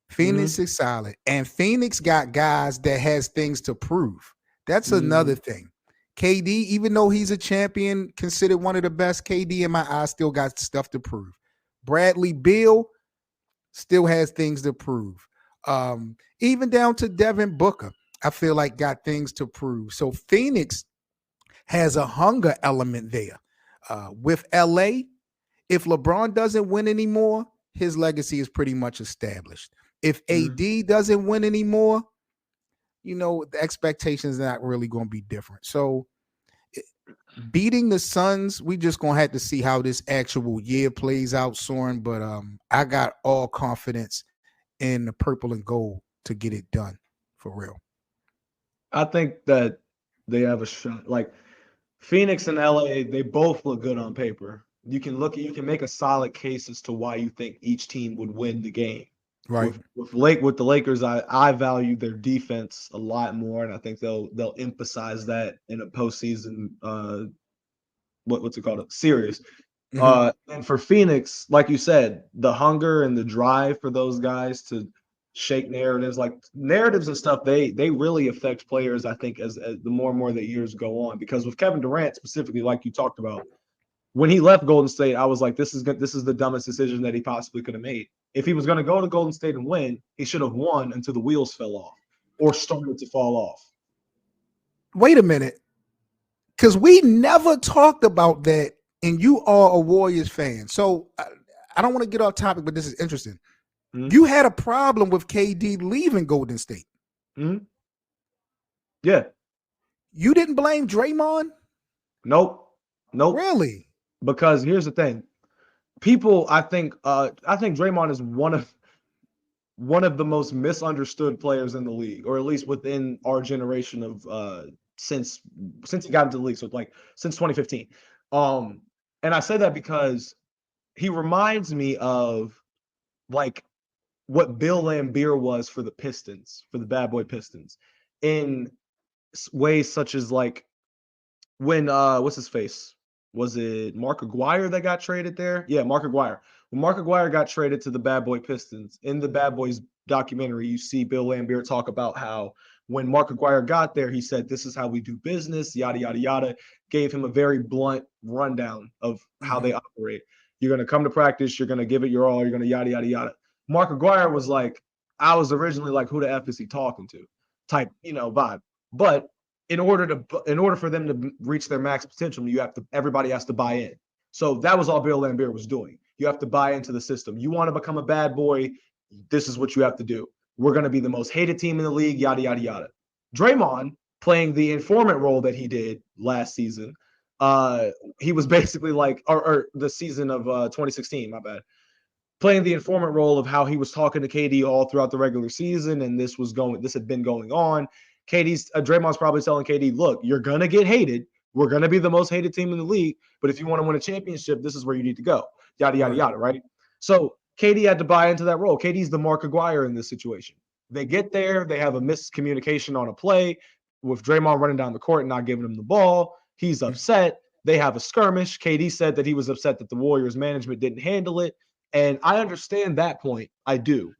Phoenix is solid. And Phoenix got guys that has things to prove. That's another thing. KD, even though he's a champion, considered one of the best, KD in my eyes still got stuff to prove. Bradley Beal still has things to prove. Even down to Devin Booker, I feel like got things to prove. So Phoenix has a hunger element there. With LA, if LeBron doesn't win anymore, his legacy is pretty much established. If AD doesn't win anymore, you know, the expectations are not really going to be different. So beating the Suns, we just going to have to see how this actual year plays out, Soren. But I got all confidence in the purple and gold to get it done for real. I think that they have a shot. Like Phoenix and LA, they both look good on paper. You can make a solid case as to why you think each team would win the game. Right. With the Lakers, I value their defense a lot more, and I think they'll emphasize that in a postseason what's it called, a series. And for Phoenix, like you said, the hunger and the drive for those guys to shake narratives and stuff, they really affect players, I think, as the more and more that years go on. Because with Kevin Durant specifically, like you talked about, when he left Golden State, I was like, this is the dumbest decision that he possibly could have made. If he was going to go to Golden State and win, he should have won until the wheels fell off or started to fall off. Wait a minute, because we never talked about that, and you are a Warriors fan. So I don't want to get off topic, but this is interesting. You had a problem with KD leaving Golden State. Yeah. You didn't blame Draymond? Nope. Really? Because here's the thing. People, I think Draymond is one of the most misunderstood players in the league, or at least within our generation of since he got into the league. So like since 2015. And I say that because he reminds me of like what Bill Laimbeer was for the Pistons, for the Bad Boy Pistons, in ways such as like when what's his face? Was it Mark Aguirre that got traded there? Yeah, Mark Aguirre. When Mark Aguirre got traded to the Bad Boy Pistons, in the Bad Boys documentary, you see Bill Laimbeer talk about how when Mark Aguirre got there, he said, this is how we do business, yada, yada, yada. Gave him a very blunt rundown of how they operate. You're going to come to practice. You're going to give it your all. You're going to yada, yada, yada. Mark Aguirre was like, I was originally like, who the F is he talking to? Type, vibe. But in order for them to reach their max potential, everybody has to buy in. So that was all Bill Laimbeer was doing. You have to buy into the system. You want to become a bad boy, this is what you have to do. We're going to be the most hated team in the league, yada, yada, yada. Draymond, playing the informant role that he did last season, he was basically like, or the season of 2016, my bad, playing the informant role of how he was talking to KD all throughout the regular season, and this had been going on. Draymond's probably telling KD, look, you're going to get hated. We're going to be the most hated team in the league. But if you want to win a championship, this is where you need to go. Yada, yada, yada, right? So KD had to buy into that role. KD's the Mark Aguirre in this situation. They get there. They have a miscommunication on a play with Draymond running down the court and not giving him the ball. He's upset. They have a skirmish. KD said that he was upset that the Warriors management didn't handle it. And I understand that point. I do.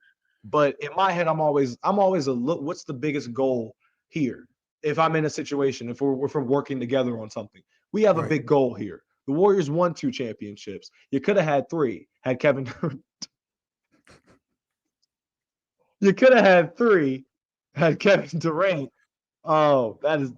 But in my head, I'm always a look, what's the biggest goal here? If I'm in a situation, if we're working together on something, we have a big goal here. The Warriors won 2 championships. You could have had 3 had Kevin. You could have had 3 had Kevin Durant. Oh, that is,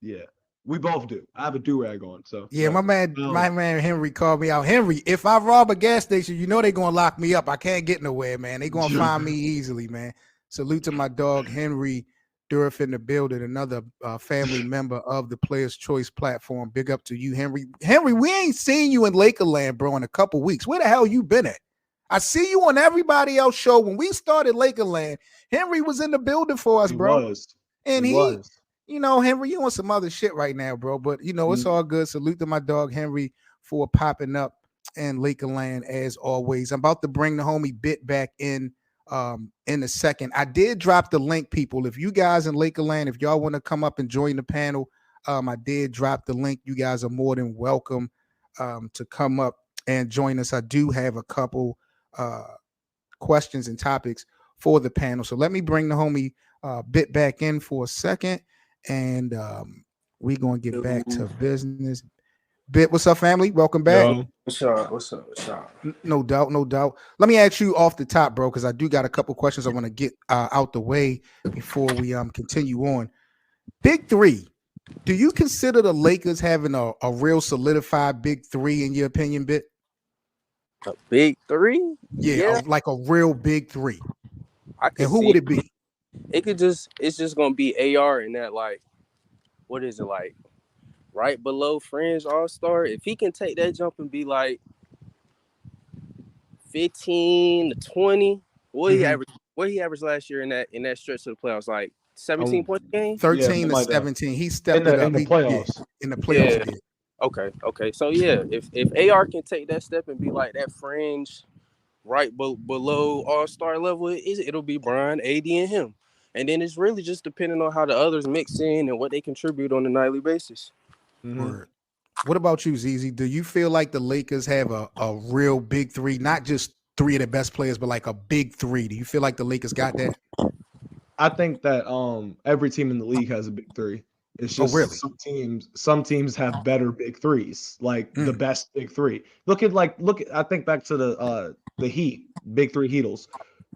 yeah. We both do. I have a do-rag on. So Yeah, my man Henry called me out. Henry, if I rob a gas station, you know they're gonna lock me up. I can't get nowhere, man. They're gonna find me easily, man. Salute to my dog Henry Durf in the building, another family member of the Players Choice platform. Big up to you, Henry. Henry, we ain't seen you in Lakerland, bro, in a couple weeks. Where the hell you been at? I see you on everybody else show. When we started Lakerland, Henry was in the building for us, bro. He was. You know, Henry, you on some other shit right now, bro. But, you know, it's all good. Salute to my dog, Henry, for popping up in Lakerland as always. I'm about to bring the homie Bit back in a second. I did drop the link, people. If you guys in Lakerland, if y'all want to come up and join the panel, I did drop the link. You guys are more than welcome to come up and join us. I do have a couple questions and topics for the panel. So let me bring the homie Bit back in for a second. And we're gonna get back to business. Bit, what's up, family? Welcome back. Yo, what's up? No doubt. Let me ask you off the top, bro, because I do got a couple questions I want to get out the way before we continue on. Big 3. Do you consider the Lakers having a real solidified big 3 in your opinion, Bit? A big 3? Yeah. Like a real big 3. And who would it be? It's just gonna be AR in that, like, what is it, like, right below fringe all-star. If he can take that jump and be like 15 to 20, what he averaged last year in that stretch of the playoffs, like 17 points a game? 13 to 17. He stepped it up in the playoffs. In the playoffs. Yeah. Okay. So yeah, if AR can take that step and be like that fringe right below all-star level, it'll be Brian, AD, and him. And then it's really just depending on how the others mix in and what they contribute on a nightly basis. Word. What about you, ZZ? Do you feel like the Lakers have a real big 3, not just 3 of the best players, but like a big 3? Do you feel like the Lakers got that? I think that every team in the league has a big 3. It's just really? some teams have better big 3s, like the best big 3. Look at I think back to the Heat, big 3 Heatles.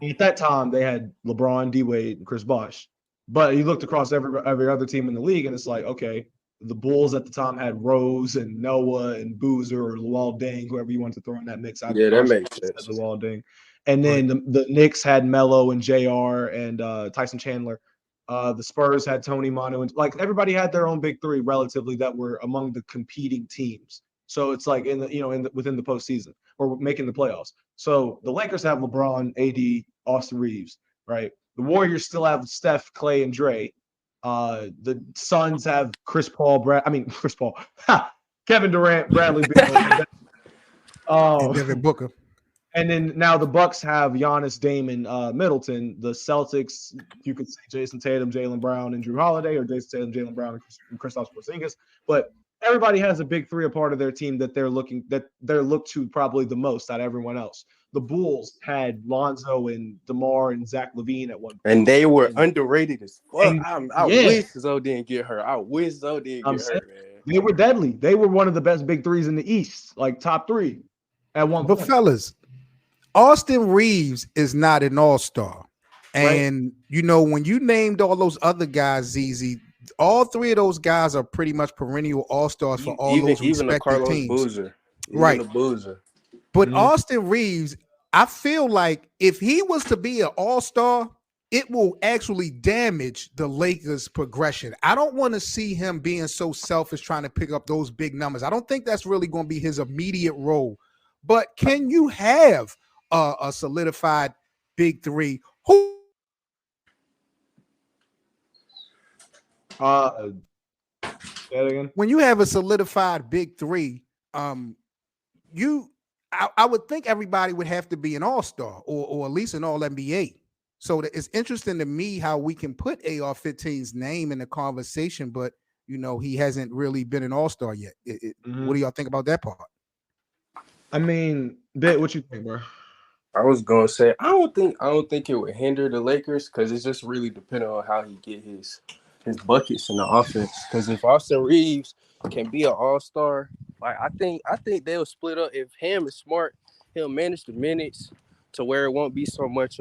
At that time, they had LeBron, D-Wade, and Chris Bosh. But you looked across every other team in the league, and it's like, okay, the Bulls at the time had Rose and Noah and Boozer or Luol Deng, whoever you want to throw in that mix. Yeah, that makes sense. Luol Deng. And then the Knicks had Melo and JR and Tyson Chandler. The Spurs had Tony Manu. And like everybody had their own big 3 relatively that were among the competing teams. So it's like within the postseason or making the playoffs. So the Lakers have LeBron, AD, Austin Reeves, right? The Warriors still have Steph, Clay, and Dre. The Suns have Kevin Durant, Bradley Beal, and Devin Booker. And then now the Bucks have Giannis, Damon, Middleton. The Celtics, you could say Jason Tatum, Jaylen Brown, and Drew Holiday, or Jason Tatum, Jaylen Brown, and Kristaps Porzingis. But everybody has a big 3 a part of their team that they're looked to probably the most out of everyone else. The Bulls had Lonzo and DeMar and Zach LaVine at one point. And they were underrated as fuck. I wish Zoe didn't get hurt. Man. They were deadly. They were one of the best big 3s in the East, like top 3 at one point. But fellas, Austin Reeves is not an all-star. And, you know, when you named all those other guys, ZZ, all 3 of those guys are pretty much perennial all-stars for all those respective teams. Boozer. Right. Boozer. But Austin Reeves, I feel like if he was to be an all-star, it will actually damage the Lakers' progression. I don't want to see him being so selfish trying to pick up those big numbers. I don't think that's really going to be his immediate role. But can you have a solidified big 3? Who? When you have a solidified big 3, I would think everybody would have to be an all-star or at least an all-NBA. So it's interesting to me how we can put AR-15's name in the conversation, but, you know, he hasn't really been an all-star yet. What do y'all think about that part? I mean, Bit, what you think, bro? I was gonna say I don't think it would hinder the Lakers because it's just really dependent on how he get his buckets in the offense. Because if Austin Reeves can be an all-star Like I think they'll split up. If Ham is smart, he'll manage the minutes to where it won't be so much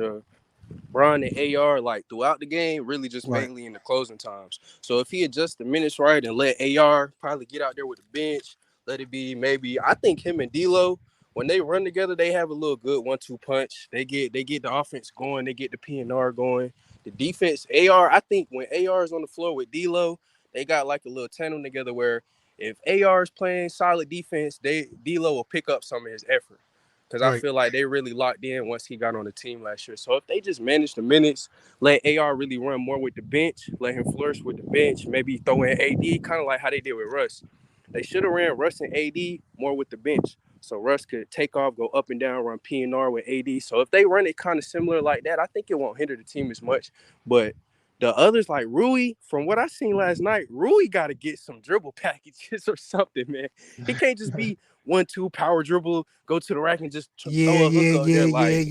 Bron and AR like throughout the game, really just Right. mainly in the closing times. So if he adjusts the minutes right and let AR probably get out there with the bench, let it be maybe. I think him and D'Lo, when they run together, they have a little good 1-2 punch. They get the offense going, they get the PNR going. The defense, AR, I think when AR is on the floor with D'Lo, they got like a little tandem together where if AR is playing solid defense, D'Lo will pick up some of his effort. Because I Right. feel like they really locked in once he got on the team last year. So if they just manage the minutes, let AR really run more with the bench, let him flourish with the bench, maybe throw in AD, kind of like how they did with Russ. They should have ran Russ and AD more with the bench. So Russ could take off, go up and down, run PNR with AD. So if they run it kind of similar like that, I think it won't hinder the team as much. But the others like Rui, from what I seen last night, Rui got to get some dribble packages or something, man. He can't just be 1-2 power dribble, go to the rack and just throw a hook up there. Like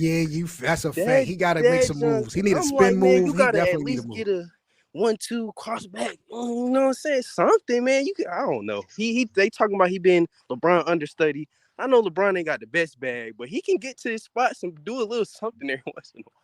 That's a fact. He got to make some moves. He need a I'm spin like, man, move. you He gotta at definitely need a least move. get a 1-2 cross back. You know what I'm saying? Something, man. I don't know. They talking about he been LeBron understudy. I know LeBron ain't got the best bag, but he can get to his spots and do a little something every once in a while.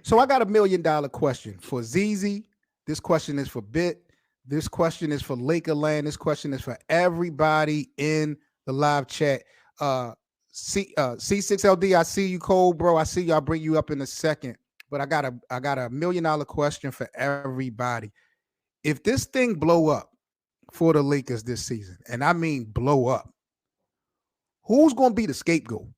So I got $1 million question for ZZ. This question is for Bit. This question is for Lakerland. This question is for everybody in the live chat. C6LD, I see you, Cole, bro. I see you. I'll bring you up in a second. But I got a $1 million question for everybody. If this thing blow up for the Lakers this season, and I mean blow up, who's going to be the scapegoat?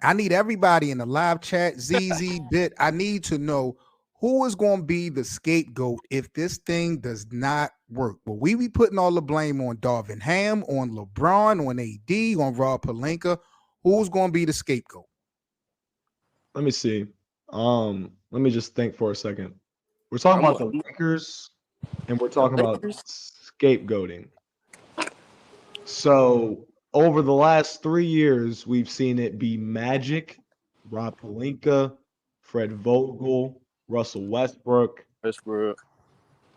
I need everybody in the live chat, ZZ, Bit. I need to know who is going to be the scapegoat if this thing does not work. Will we be putting all the blame on Darvin Ham, on LeBron, on AD, on Rob Pelinka? Who's going to be the scapegoat? Let me see. Let me just think for a second. We're talking about the Lakers, and we're talking about scapegoating. So over the last 3 years, we've seen it be Magic, Rob Pelinka, Fred Vogel, Russell Westbrook,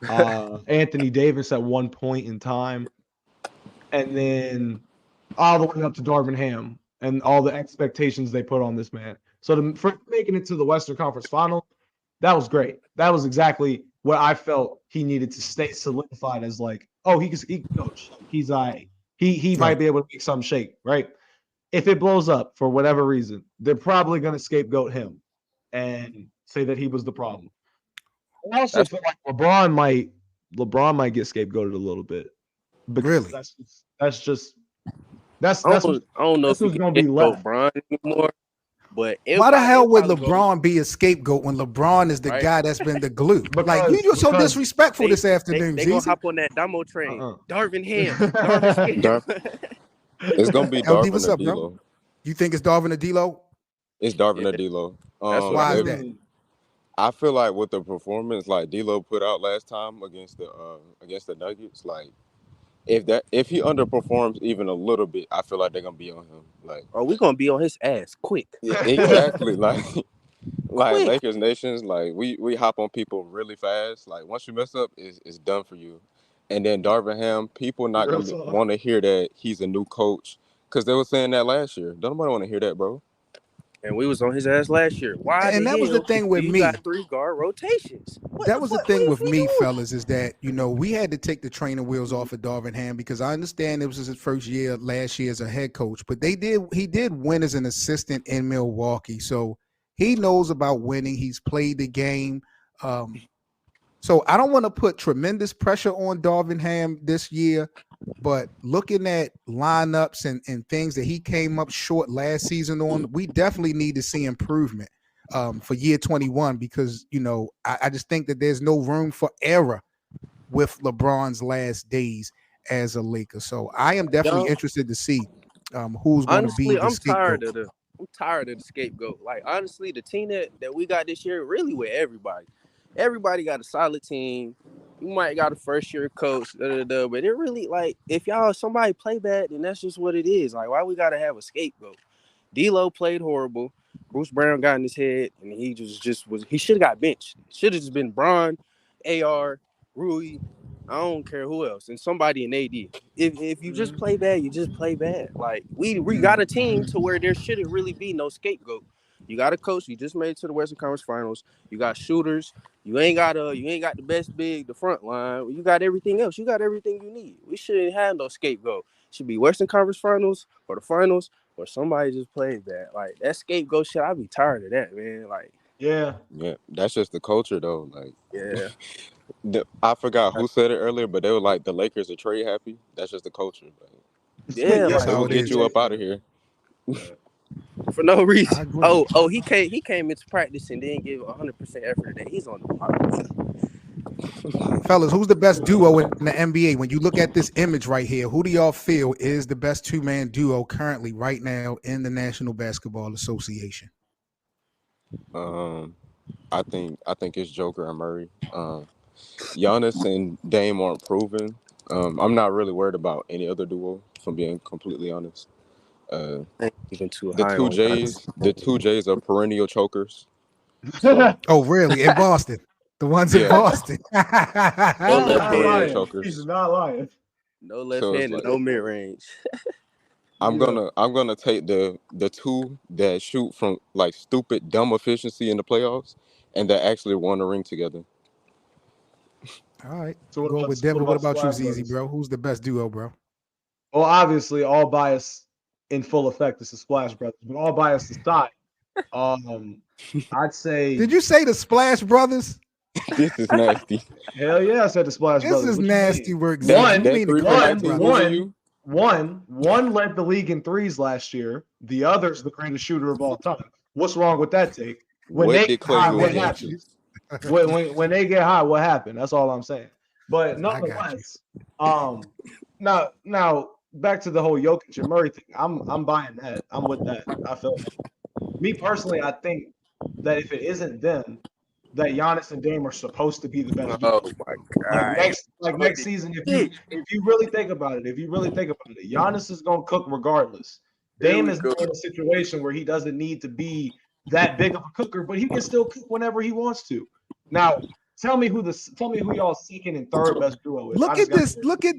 Anthony Davis at one point in time, and then all the way up to Darvin Ham and all the expectations they put on this man. So for making it to the Western Conference Final, that was great. That was exactly what I felt he needed to stay solidified as like, oh, he coach. He's he might be able to make some shake, right? If it blows up for whatever reason, they're probably going to scapegoat him and say that he was the problem. I also feel like LeBron might get scapegoated a little bit. Really? That's I don't know if he's going to be LeBron anymore. But why the hell would LeBron be a scapegoat when LeBron is the guy that's been the glue? Like, you just so disrespectful this afternoon. They gonna hop on that Damo train. Darvin Ham. It's gonna be LD, Darvin what's or up, D'Lo. bro? You think it's Darvin or D'Lo? It's Darvin or D'Lo. Why is that? I feel like with the performance like D'Lo put out last time against the Nuggets, like if he underperforms even a little bit, I feel like they're gonna be on him. Like, we're gonna be on his ass quick. Yeah, exactly. like Lakers Nations, like we hop on people really fast. Like once you mess up, it's done for you. And then Darvin Ham, people not gonna want to hear that he's a new coach because they were saying that last year. Don't nobody want to hear that, bro. And we was on his ass last year. Why? And that was the thing with me. Got 3 guard rotations. That was the thing with me, fellas, is that, we had to take the training wheels off of Darvin Ham because I understand it was his first year last year as a head coach, but he did win as an assistant in Milwaukee. So he knows about winning. He's played the game. So I don't want to put tremendous pressure on Darvin Ham this year, but looking at lineups and things that he came up short last season on, we definitely need to see improvement for year 21 because, I just think that there's no room for error with LeBron's last days as a Laker. So I am definitely interested to see who's going to be the scapegoat. I'm tired of the scapegoat. Like, honestly, the team that we got this year, really with everybody. Everybody got a solid team. You might got a first-year coach, but it really, like, if somebody play bad, then that's just what it is. Like, why we got to have a scapegoat? D'Lo played horrible. Bruce Brown got in his head, and he he should have got benched. Should have just been Bron, AR, Rui, I don't care who else, and somebody in AD. If you just play bad, you just play bad. Like we got a team to where there shouldn't really be no scapegoat. You got a coach. You just made it to the Western Conference Finals. You got shooters. You ain't got the best big, the front line. You got everything else. You got everything you need. We shouldn't have no scapegoat. It should be Western Conference Finals or the finals or somebody just plays bad. Like that scapegoat shit. I be tired of that, man. Like Yeah, that's just the culture though. Like yeah. I forgot who said it earlier, but they were like the Lakers are trade happy. That's just the culture. Like, Yeah, That's they how will it get is. you up out of here. for no I reason. agree. Oh, he came into practice and didn't give 100% effort today. He's on the block. Fellas, who's the best duo in the NBA? When you look at this image right here, who do y'all feel is the best two-man duo currently right now in the National Basketball Association? I think it's Joker and Murray. Giannis and Dame aren't proven. I'm not really worried about any other duo, if I'm being completely honest. Even too The high two on J's, are perennial chokers. So Oh, really? In Boston? The ones in Yeah. Boston? No They're left perennial hand. He's chokers. not lying. No left So it's hand and like- no mid range. I'm gonna take the two that shoot from like stupid dumb efficiency in the playoffs and that actually won a ring together. All right. So what Go about- with Denver. what What about about you, Splash ZZ, Brothers? bro? Who's the best duo, bro? Well, obviously, all bias in full effect is the Splash Brothers, but all bias aside, I'd say. Did you say the Splash Brothers? This is nasty. Hell yeah, I said the Splash This Brothers. is What you nasty mean? work. One- ZZ. You mean the that Crash 3.19 Brothers? losing you? One led the league in threes last year. The other's the greatest shooter of all time. What's wrong with that take? When What they did get Clay high, do what against happens? when they get high, what happened? That's all I'm saying. But I got nonetheless, now back to the whole Jokic and Murray thing. I'm buying that. I'm with that. I feel me personally. I think that if it isn't them, that Giannis and Dame are supposed to be the best. Oh my god. Next season, if you really think about it, Giannis is gonna cook regardless. Dame is in a situation where he doesn't need to be that big of a cooker, but he can still cook whenever he wants to. Now, tell me who y'all's second and third best duo is. Look at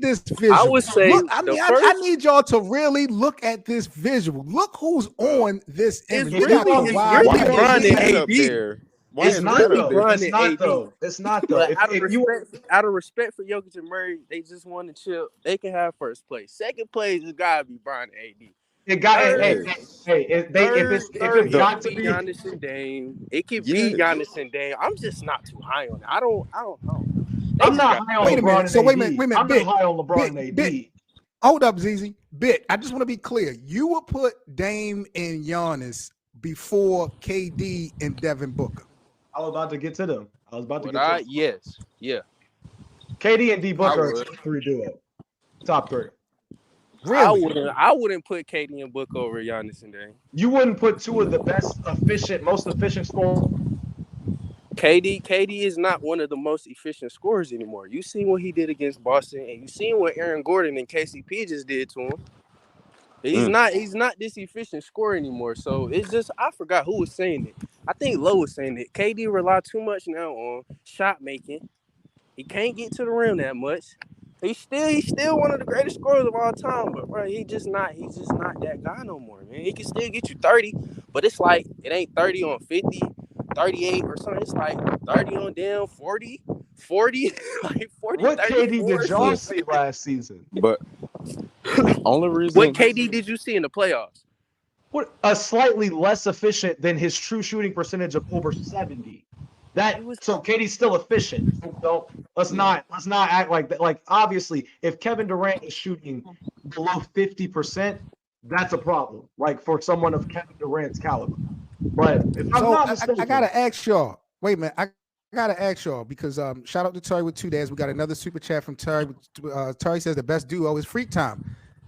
this visual. I would say Look, I first, need y'all to really look at this visual. Look who's on this image. We got really- the it's wide really picture. Bron and Head up AD. there? Why It's is not Red up though. there? Bron It's and not AD. though. It's not though. But If out you of respect for Jokic and Murray, they just want to chill. They can have first place. Second place has gotta be Bron and AD. it got Third- if it got to be Giannis and Dame. It could be Yes. Giannis and Dame. I'm just not too high on it. I don't know. They I'm just not got- high on Wait a LeBron minute. and So AD. wait a minute. I'm Bit, not high on LeBron and AD. Bit. Hold up, ZZ. Bit. I just want to be clear. You would put Dame and Giannis before KD and Devin Booker. I was about to get to them. Yes. Yeah. KD and D Booker I are would. top three duo. Top three. Really? I wouldn't put KD and Book over Giannis and Dame. You wouldn't put two of the most efficient scorers. KD is not one of the most efficient scorers anymore. You seen what he did against Boston, and you seen what Aaron Gordon and KCP just did to him. He's not this efficient scorer anymore. So it's just I forgot who was saying it. I think Lowe was saying it. KD rely too much now on shot making. He can't get to the rim that much. He's still one of the greatest scorers of all time, but bro, he's just not that guy no more, man. He can still get you 30, but it's like it ain't 30 on 50, 38 or something. It's like 30 on damn 40, like 40. What 30, KD did 40. y'all see last season? But only reason What KD did you see in the playoffs? What a slightly less efficient than his true shooting percentage of over 70. So KD's still efficient. So let's not act like that. Like obviously, if Kevin Durant is shooting below 50%, that's a problem. Like for someone of Kevin Durant's caliber. But if I'm not mistaken, I gotta ask y'all. Wait a minute. I gotta ask y'all because shout out to Terry with 2 days. We got another super chat from Terry. Terry says the best duo is Freak Time.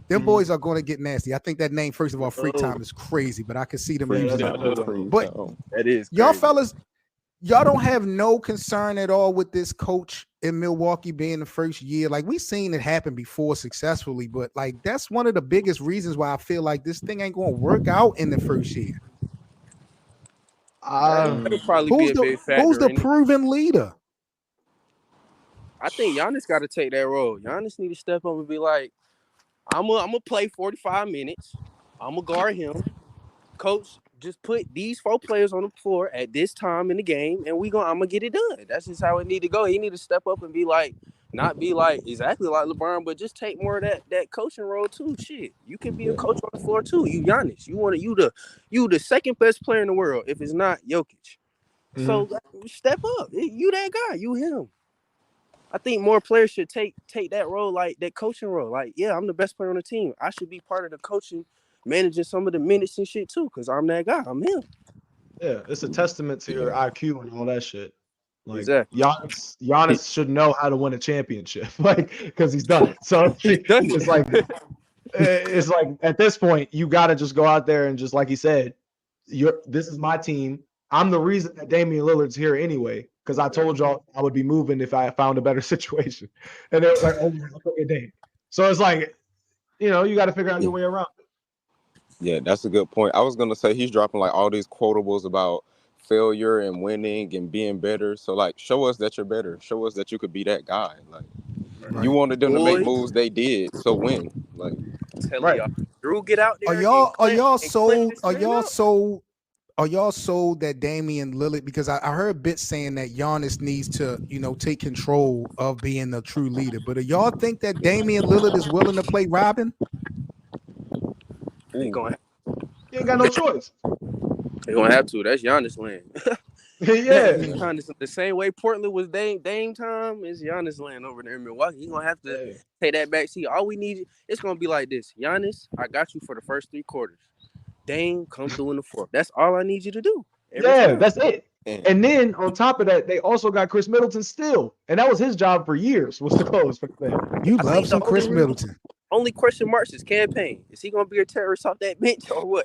Them boys are going to get nasty. I think that name, first of all, Freak Time is crazy, but I can see them using it. But that is y'all crazy. fellas, y'all don't have no concern at all with this coach in Milwaukee being the first year. Like we've seen it happen before successfully, but like that's one of the biggest reasons why I feel like this thing ain't going to work out in the first year. That'll probably be a big factor. Who's the in it. proven leader? I think Giannis got to take that role. Giannis need to step up and be like, I'm gonna play 45 minutes. I'm gonna guard him. Coach, just put these 4 players on the floor at this time in the game, and I'm gonna get it done. That's just how it need to go. He need to step up and be like, not be like exactly like LeBron, but just take more of that coaching role too. Shit, you can be a coach on the floor too. You Giannis, you the second best player in the world if it's not Jokic. So step up. You that guy. You him. I think more players should take that role, like that coaching role. Like, yeah, I'm the best player on the team. I should be part of the coaching, managing some of the minutes and shit too, because I'm that guy. I'm him. Yeah, it's a testament to your IQ and all that shit. Like Exactly. Giannis should know how to win a championship, like because he's done it. So it's like at this point you got to just go out there and just like he said, this is my team. I'm the reason that Damian Lillard's here anyway, because I told y'all I would be moving if I found a better situation. And they were like, oh, okay, Dame. So it's like, you got to figure out your way around it. Yeah, that's a good point. I was gonna say he's dropping like all these quotables about failure and winning and being better. So like, show us that you're better. Show us that you could be that guy. Like, you wanted them to make moves, they did. So win. Like, y'all, Drew, get out there. Are y'all sold that Damian Lillard? Because I heard bits saying that Giannis needs to, take control of being the true leader. But do y'all think that Damian Lillard is willing to play Robin? He ain't got no choice. They're gonna have to. That's Giannis land. Yeah. The same way Portland was Dame time is Giannis land over there in Milwaukee. He's gonna have to take that back seat. All we need, it's gonna be like this. Giannis, I got you for the first 3 quarters. Dame, come through in the 4th. That's all I need you to do. That's it. And then on top of that, they also got Chris Middleton still, and that was his job for years, was to close for the You love some Chris Middleton. Only question marks is campaign. Is he gonna be a terrorist off that bench or what?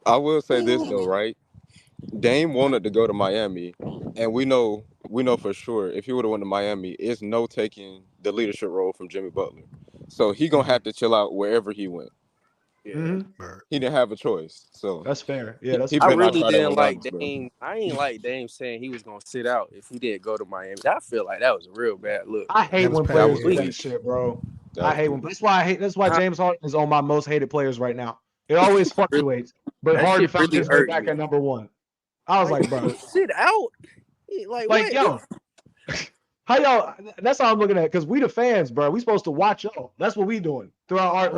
I will say this though, right? Dame wanted to go to Miami, and we know for sure if he would have went to Miami, it's no taking the leadership role from Jimmy Butler. So he gonna have to chill out wherever he went. Yeah. He didn't have a choice. So that's fair. Yeah, I really didn't like Dame. I ain't like Dame saying he was gonna sit out if he didn't go to Miami. I feel like that was a real bad look. I hate when players do that shit, bro. I hate when. That's why James Harden is on my most hated players right now. It always fluctuates, but Harden found his way back at number 1. I was like, bro, sit out. Like yo, how y'all? That's how I'm looking at it, because we the fans, bro. We supposed to watch y'all. That's what we doing throughout our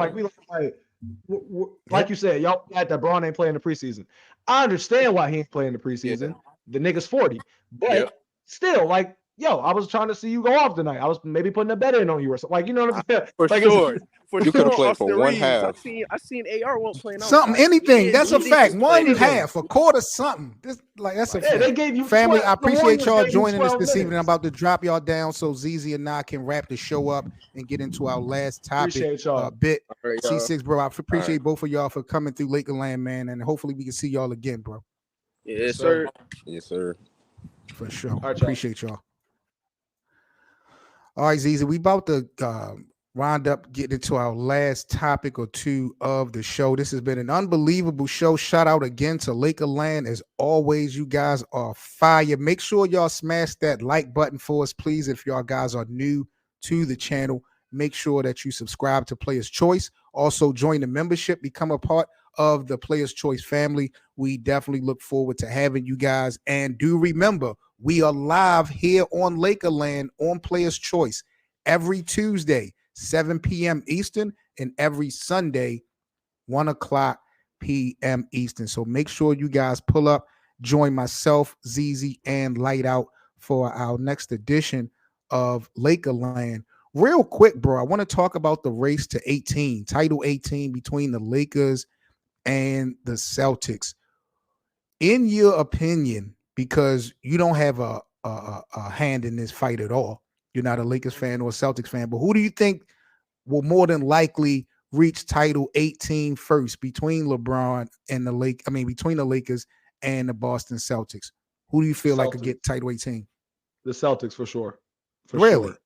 like you said, y'all glad that Braun ain't playing the preseason. I understand why he ain't playing the preseason. The nigga's 40, but still, like, yo, I was trying to see you go off tonight. I was maybe putting a bet in on you or something. Like, you know what I'm saying? For sure. You could have played for one half. I seen AR won't play something, anything. That's a fact. One half, a quarter, something. That's a fact. They gave you family. I appreciate y'all joining us this evening. I'm about to drop y'all down so ZZ and I can wrap the show up and get into our last topic. Appreciate y'all. Bit C6, bro. I appreciate both of y'all for coming through Lakerland, man, and hopefully we can see y'all again, bro. Yes, sir. Yes, sir. For sure. Appreciate y'all. All right, ZZ, we about to wind up getting into our last topic or two of the show. This has been an unbelievable show. Shout out again to Lakerland. As always, you guys are fire. Make sure y'all smash that like button for us, please. If y'all guys are new to the channel, make sure that you subscribe to Players Choice. Also, join the membership, become a part of the Players Choice family. We definitely look forward to having you guys. And do remember, we are live here on Lakerland on Players Choice every Tuesday, 7 p.m. Eastern, and every Sunday, 1 o'clock p.m. Eastern. So make sure you guys pull up, join myself, ZZ, and Light Out for our next edition of Lakerland. Real quick, bro, I want to talk about the race to 18, Title 18 between the Lakers and the Celtics. In your opinion, because you don't have a hand in this fight at all, you're not a Lakers fan or a Celtics fan, but who do you think will more than likely reach Title 18 first between LeBron and between the Lakers and the Boston Celtics? Who do you feel like could get Title 18? The Celtics for sure. Really? Sure.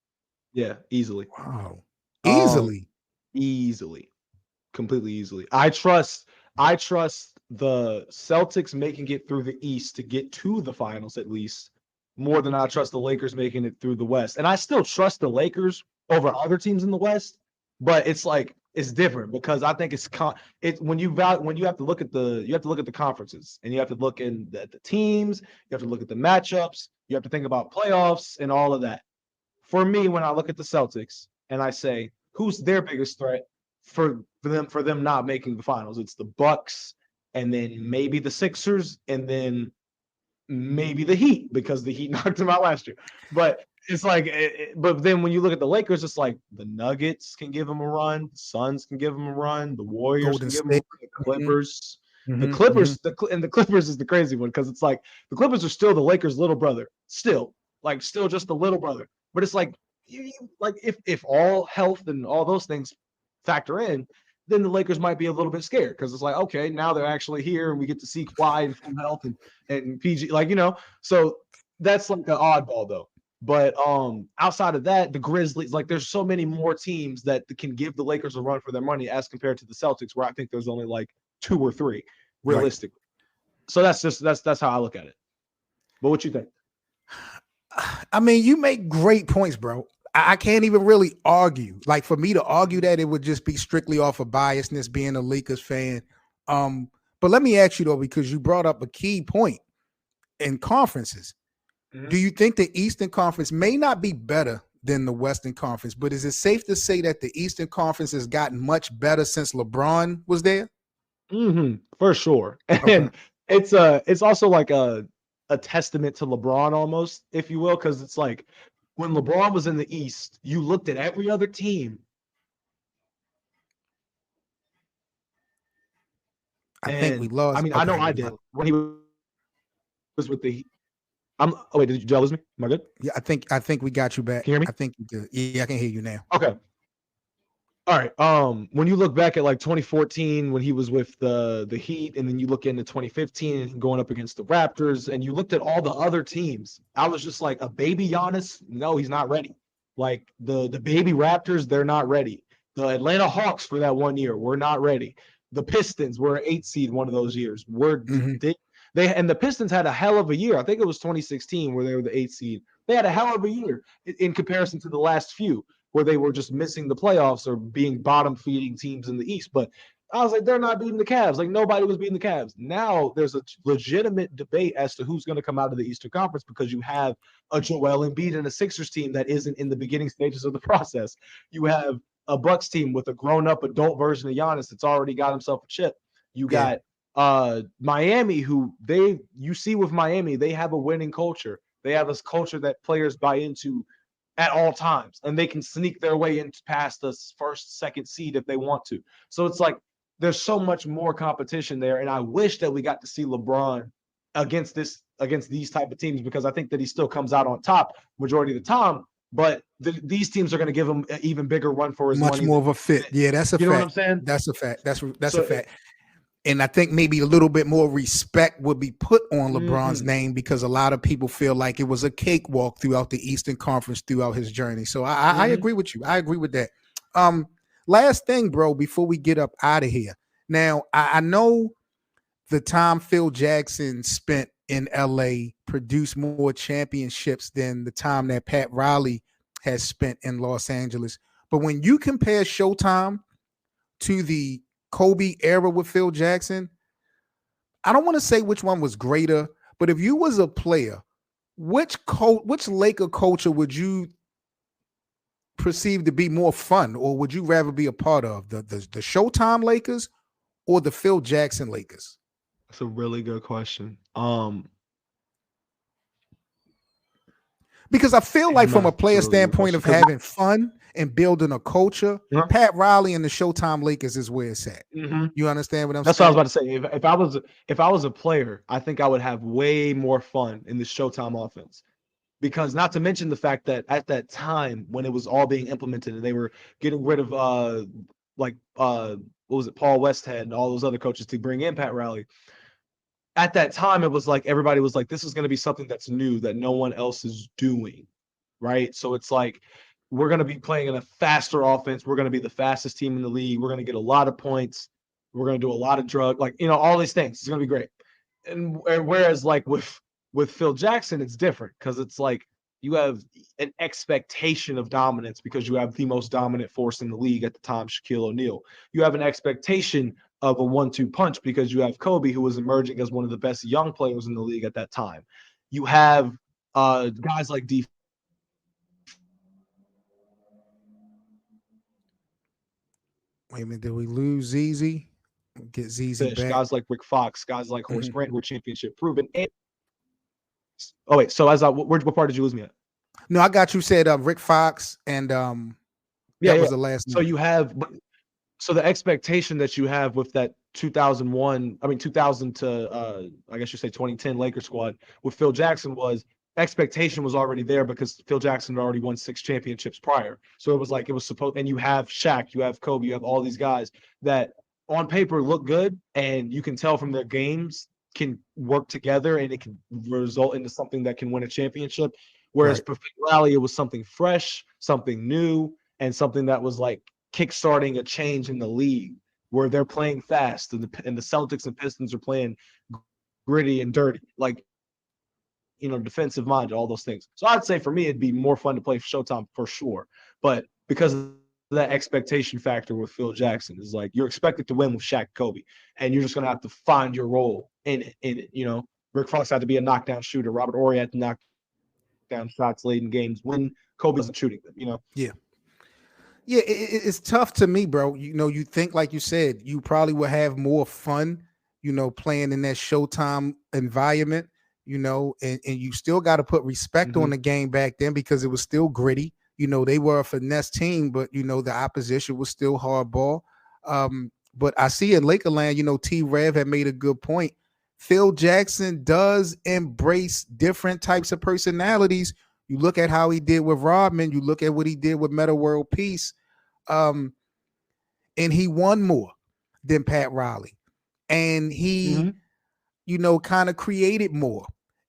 Yeah, easily. Wow. Easily. Completely easily. I trust the Celtics making it through the East to get to the finals at least more than I trust the Lakers making it through the West. And I still trust the Lakers over other teams in the West, but it's like it's different because I think it's when you have to look at the conferences and you have to look at the teams, you have to look at the matchups, you have to think about playoffs and all of that. For me, when I look at the Celtics and I say who's their biggest threat for them not making the finals, it's the Bucks and then maybe the Sixers and then maybe the Heat because the Heat knocked them out last year. But it's like, but then when you look at the Lakers, it's like the Nuggets can give them a run, the Suns can give them a run, the Warriors Golden can give them a run, the Clippers. Mm-hmm. The Clippers, the Clippers is the crazy one because it's like the Clippers are still the Lakers' little brother, still just the little brother. But it's like, if all health and all those things factor in, then the Lakers might be a little bit scared because it's like, okay, now they're actually here and we get to see Kawhi in full health and PG, so that's like an oddball though. But outside of that, the Grizzlies, there's so many more teams that can give the Lakers a run for their money as compared to the Celtics, where I think there's only like 2 or 3 realistically. Right. So that's how I look at it. But what you think? I mean, you make great points, bro. I can't even really argue. Like for me to argue that, it would just be strictly off of biasness, being a Lakers fan. But let me ask you though, because you brought up a key point in conferences. Mm-hmm. Do you think the Eastern Conference may not be better than the Western Conference, but is it safe to say that the Eastern Conference has gotten much better since LeBron was there? Mm-hmm, for sure. And it's also like a testament to LeBron almost, if you will, because it's like when LeBron was in the East, you looked at every other team. I think we lost. I mean, okay, I know I did when he was with the. Wait, did y'all lose me? Am I good? Yeah, I think we got you back. Can you hear me? I think you did. Yeah, I can hear you now. Okay. All right. When you look back at like 2014 when he was with the Heat, and then you look into 2015 and going up against the Raptors, and you looked at all the other teams, I was just like, a baby Giannis, no, he's not ready. Like the baby Raptors, they're not ready. The Atlanta Hawks for that 1 year, we're not ready. The Pistons were an 8 seed one of those years. And the Pistons had a hell of a year. I think it was 2016 where they were the 8 seed. They had a hell of a year in comparison to the last few, where they were just missing the playoffs or being bottom-feeding teams in the East. But I was like, they're not beating the Cavs. Like, nobody was beating the Cavs. Now there's a legitimate debate as to who's going to come out of the Eastern Conference because you have a Joel Embiid and a Sixers team that isn't in the beginning stages of the process. You have a Bucks team with a grown-up adult version of Giannis that's already got himself a chip. You got Miami, you see with Miami, they have a winning culture. They have this culture that players buy into at all times, and they can sneak their way in past the first, second seed if they want to. So it's like there's so much more competition there, and I wish that we got to see LeBron against these type of teams because I think that he still comes out on top majority of the time. But these teams are going to give him an even bigger run for his money. Much more of a fit. Yeah, that's a fact. You know what I'm saying? That's a fact. That's a fact. And I think maybe a little bit more respect would be put on LeBron's name because a lot of people feel like it was a cakewalk throughout the Eastern Conference throughout his journey. So I agree with you. I agree with that. Last thing, bro, before we get up out of here. Now, I know the time Phil Jackson spent in LA produced more championships than the time that Pat Riley has spent in Los Angeles. But when you compare Showtime to the Kobe era with Phil Jackson, I don't want to say which one was greater, but if you was a player, which Laker culture would you perceive to be more fun, or would you rather be a part of the Showtime Lakers or the Phil Jackson Lakers? That's a really good question. Because I feel like from a player standpoint of having fun and building a culture, Pat Riley and the Showtime Lakers is where it's at. Mm-hmm. You understand what I'm saying? That's what I was about to say. If I was a player, I think I would have way more fun in the Showtime offense. Because not to mention the fact that at that time when it was all being implemented and they were getting rid of what was it, Paul Westhead and all those other coaches to bring in Pat Riley. At that time, it was like everybody was like, this is going to be something that's new that no one else is doing, right? So it's like we're going to be playing in a faster offense. We're going to be the fastest team in the league. We're going to get a lot of points. We're going to do a lot of all these things. It's going to be great. And whereas like with With Phil Jackson, it's different because it's like you have an expectation of dominance because you have the most dominant force in the league at the time, Shaquille O'Neal. You have an expectation of a 1-2 punch because you have Kobe, who was emerging as one of the best young players in the league at that time. You have guys like D. Wait a minute, did we lose ZZ? Get ZZ Fish, back. guys like Rick Fox, guys like Horace Grant, who were championship proven. Oh wait, so what part did you lose me at? No, I got you. Said Rick Fox and that was the last. So you have, so the expectation that you have with that 2000 to I guess you say 2010 Lakers squad with Phil Jackson was expectation was already there because Phil Jackson had already won 6 championships prior. So it was like it was supposed, and you have Shaq, you have Kobe, you have all these guys that on paper look good, and you can tell from their games can work together and it can result into something that can win a championship. Whereas Perfect Rally, it was something fresh, something new, and something that was like kickstarting a change in the league where they're playing fast and the Celtics and Pistons are playing gritty and dirty, like, you know, defensive minded, all those things. So I'd say for me, it'd be more fun to play for Showtime for sure. But because of that expectation factor with Phil Jackson is like you're expected to win with Shaq, Kobe, and you're just going to have to find your role in it. You know, Rick Fox had to be a knockdown shooter. Robert Horry had to knock down shots late in games when Kobe wasn't shooting them, you know? Yeah. Yeah, it's tough to me, bro. You know, you think, like you said, you probably would have more fun, you know, playing in that Showtime environment, you know, and you still got to put respect on the game back then because it was still gritty. You know, they were a finesse team, but, you know, the opposition was still hardball. But I see in Lakerland, you know, T-Rev had made a good point. Phil Jackson does embrace different types of personalities. You look at how he did with Rodman. You look at what he did with Metta World Peace. And he won more than Pat Riley. And he, you know, kind of created more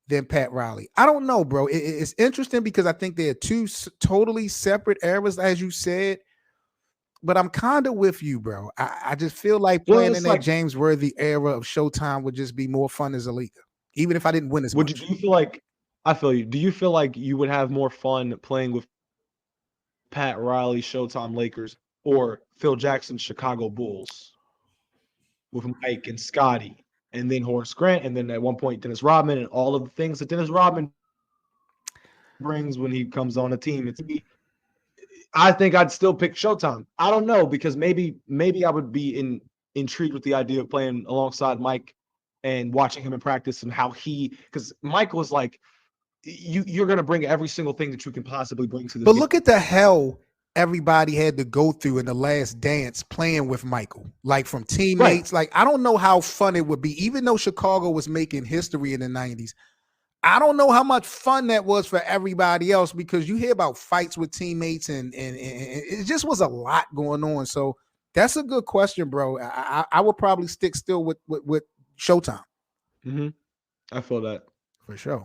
than Pat Riley. I don't know, bro. It's interesting because I think they're two totally separate eras, as you said. But I'm kind of with you, bro. I just feel like playing in that James Worthy era of Showtime would just be more fun as a league, even if I didn't win as much. Do you feel like, I feel you. Do you feel like you would have more fun playing with Pat Riley, Showtime Lakers, or Phil Jackson, Chicago Bulls with Mike and Scotty, and then Horace Grant, and then at one point Dennis Rodman, and all of the things that Dennis Rodman brings when he comes on a team? I think I'd still pick Showtime. I don't know, because maybe I would be intrigued with the idea of playing alongside Mike and watching him in practice and how because Mike was like, you're going to bring every single thing that you can possibly bring to this. But game. Look at the hell everybody had to go through in The Last Dance playing with Michael, like from teammates. Like, I don't know how fun it would be, even though Chicago was making history in the 90s. I don't know how much fun that was for everybody else, because you hear about fights with teammates and it just was a lot going on. So that's a good question, bro. I would probably stick still with Showtime. I feel that for sure.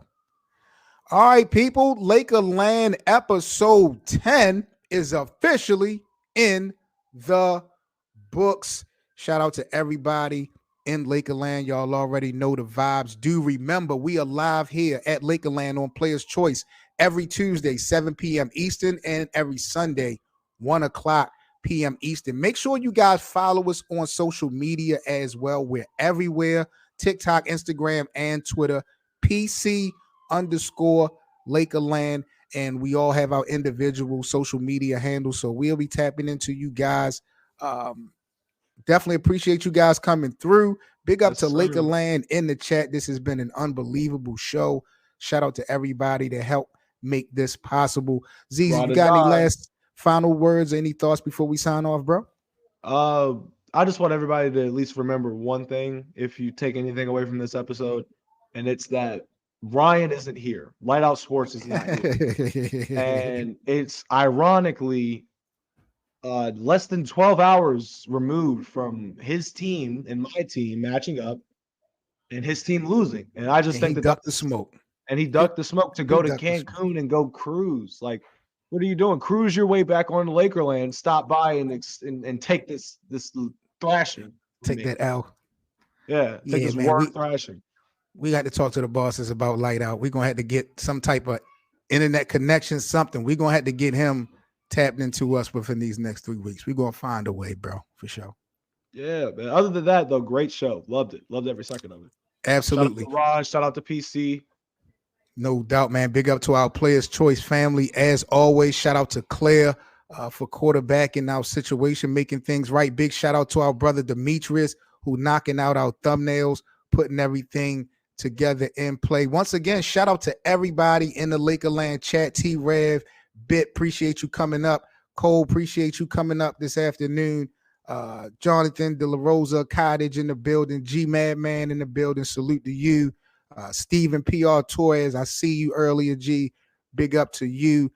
All right, people. Lakerland episode 10 is officially in the books. Shout out to everybody in Lakerland. Y'all already know the vibes. Do remember, we are live here at Lakerland on Players Choice every Tuesday, 7 p.m. Eastern, and every Sunday, 1 o'clock p.m. Eastern. Make sure you guys follow us on social media as well. We're everywhere: TikTok, Instagram, and Twitter. PC_Lakerland. And we all have our individual social media handles. So we'll be tapping into you guys. Definitely appreciate you guys coming through. Big up to Lakerland in the chat. This has been an unbelievable show. Shout out to everybody that helped make this possible. Zizi, you got any last final words, any thoughts before we sign off, bro? I just want everybody to at least remember one thing, if you take anything away from this episode, and it's that Ryan isn't here. Light Out Sports is not here. And it's ironically less than 12 hours removed from his team and my team matching up and his team losing. And I just think he ducked the smoke. And he ducked the smoke to go to Cancun and go cruise. Like, what are you doing? Cruise your way back on Lakerland, stop by and take this thrashing. Take that L. Yeah, take this word thrashing. We got to talk to the bosses about Light Out. We're gonna have to get some type of internet connection, something. We're gonna have to get him tapped into us within these next 3 weeks. We're gonna find a way, bro, for sure. Yeah, man. Other than that, though, great show. Loved it. Loved every second of it. Absolutely. Shout out to Raj. Shout out to PC. No doubt, man. Big up to our Players Choice family. As always, shout out to Claire for quarterbacking our situation, making things right. Big shout out to our brother Demetrius, who knocking out our thumbnails, putting everything together in play. Once again, shout out to everybody in the Lakerland chat. T-Rev, Bit, appreciate you coming up. Cole, appreciate you coming up this afternoon. Jonathan De La Rosa, Cottage in the building. G Madman in the building. Salute to you. Stephen P.R. Torres, I see you earlier, G. Big up to you.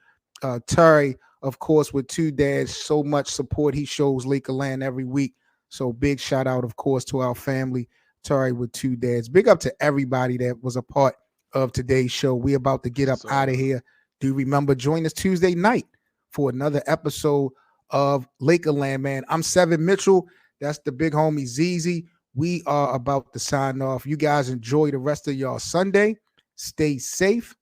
Terry, of course, with Two Dads, so much support he shows Lakerland every week. So big shout out, of course, to our family. Terry with Two Dads. Big up to everybody that was a part of today's show. We about to get up out of here. Do remember, join us Tuesday night for another episode of Lakerland, man. I'm Seven Mitchell. That's the big homie ZZ. We are about to sign off. You guys enjoy the rest of y'all Sunday. Stay safe.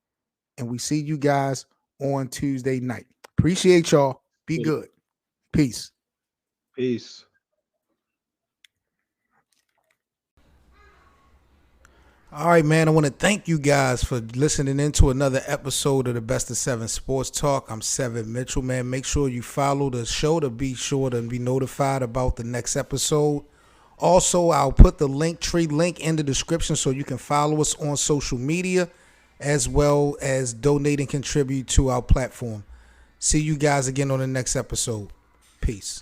And we see you guys on Tuesday night. Appreciate y'all. Be good. Peace. Peace. All right, man. I want to thank you guys for listening into another episode of the Best of Seven Sports Talk. I'm Seven Mitchell, man. Make sure you follow the show to be sure to be notified about the next episode. Also, I'll put the Linktree link in the description so you can follow us on social media as well as donate and contribute to our platform. See you guys again on the next episode. Peace.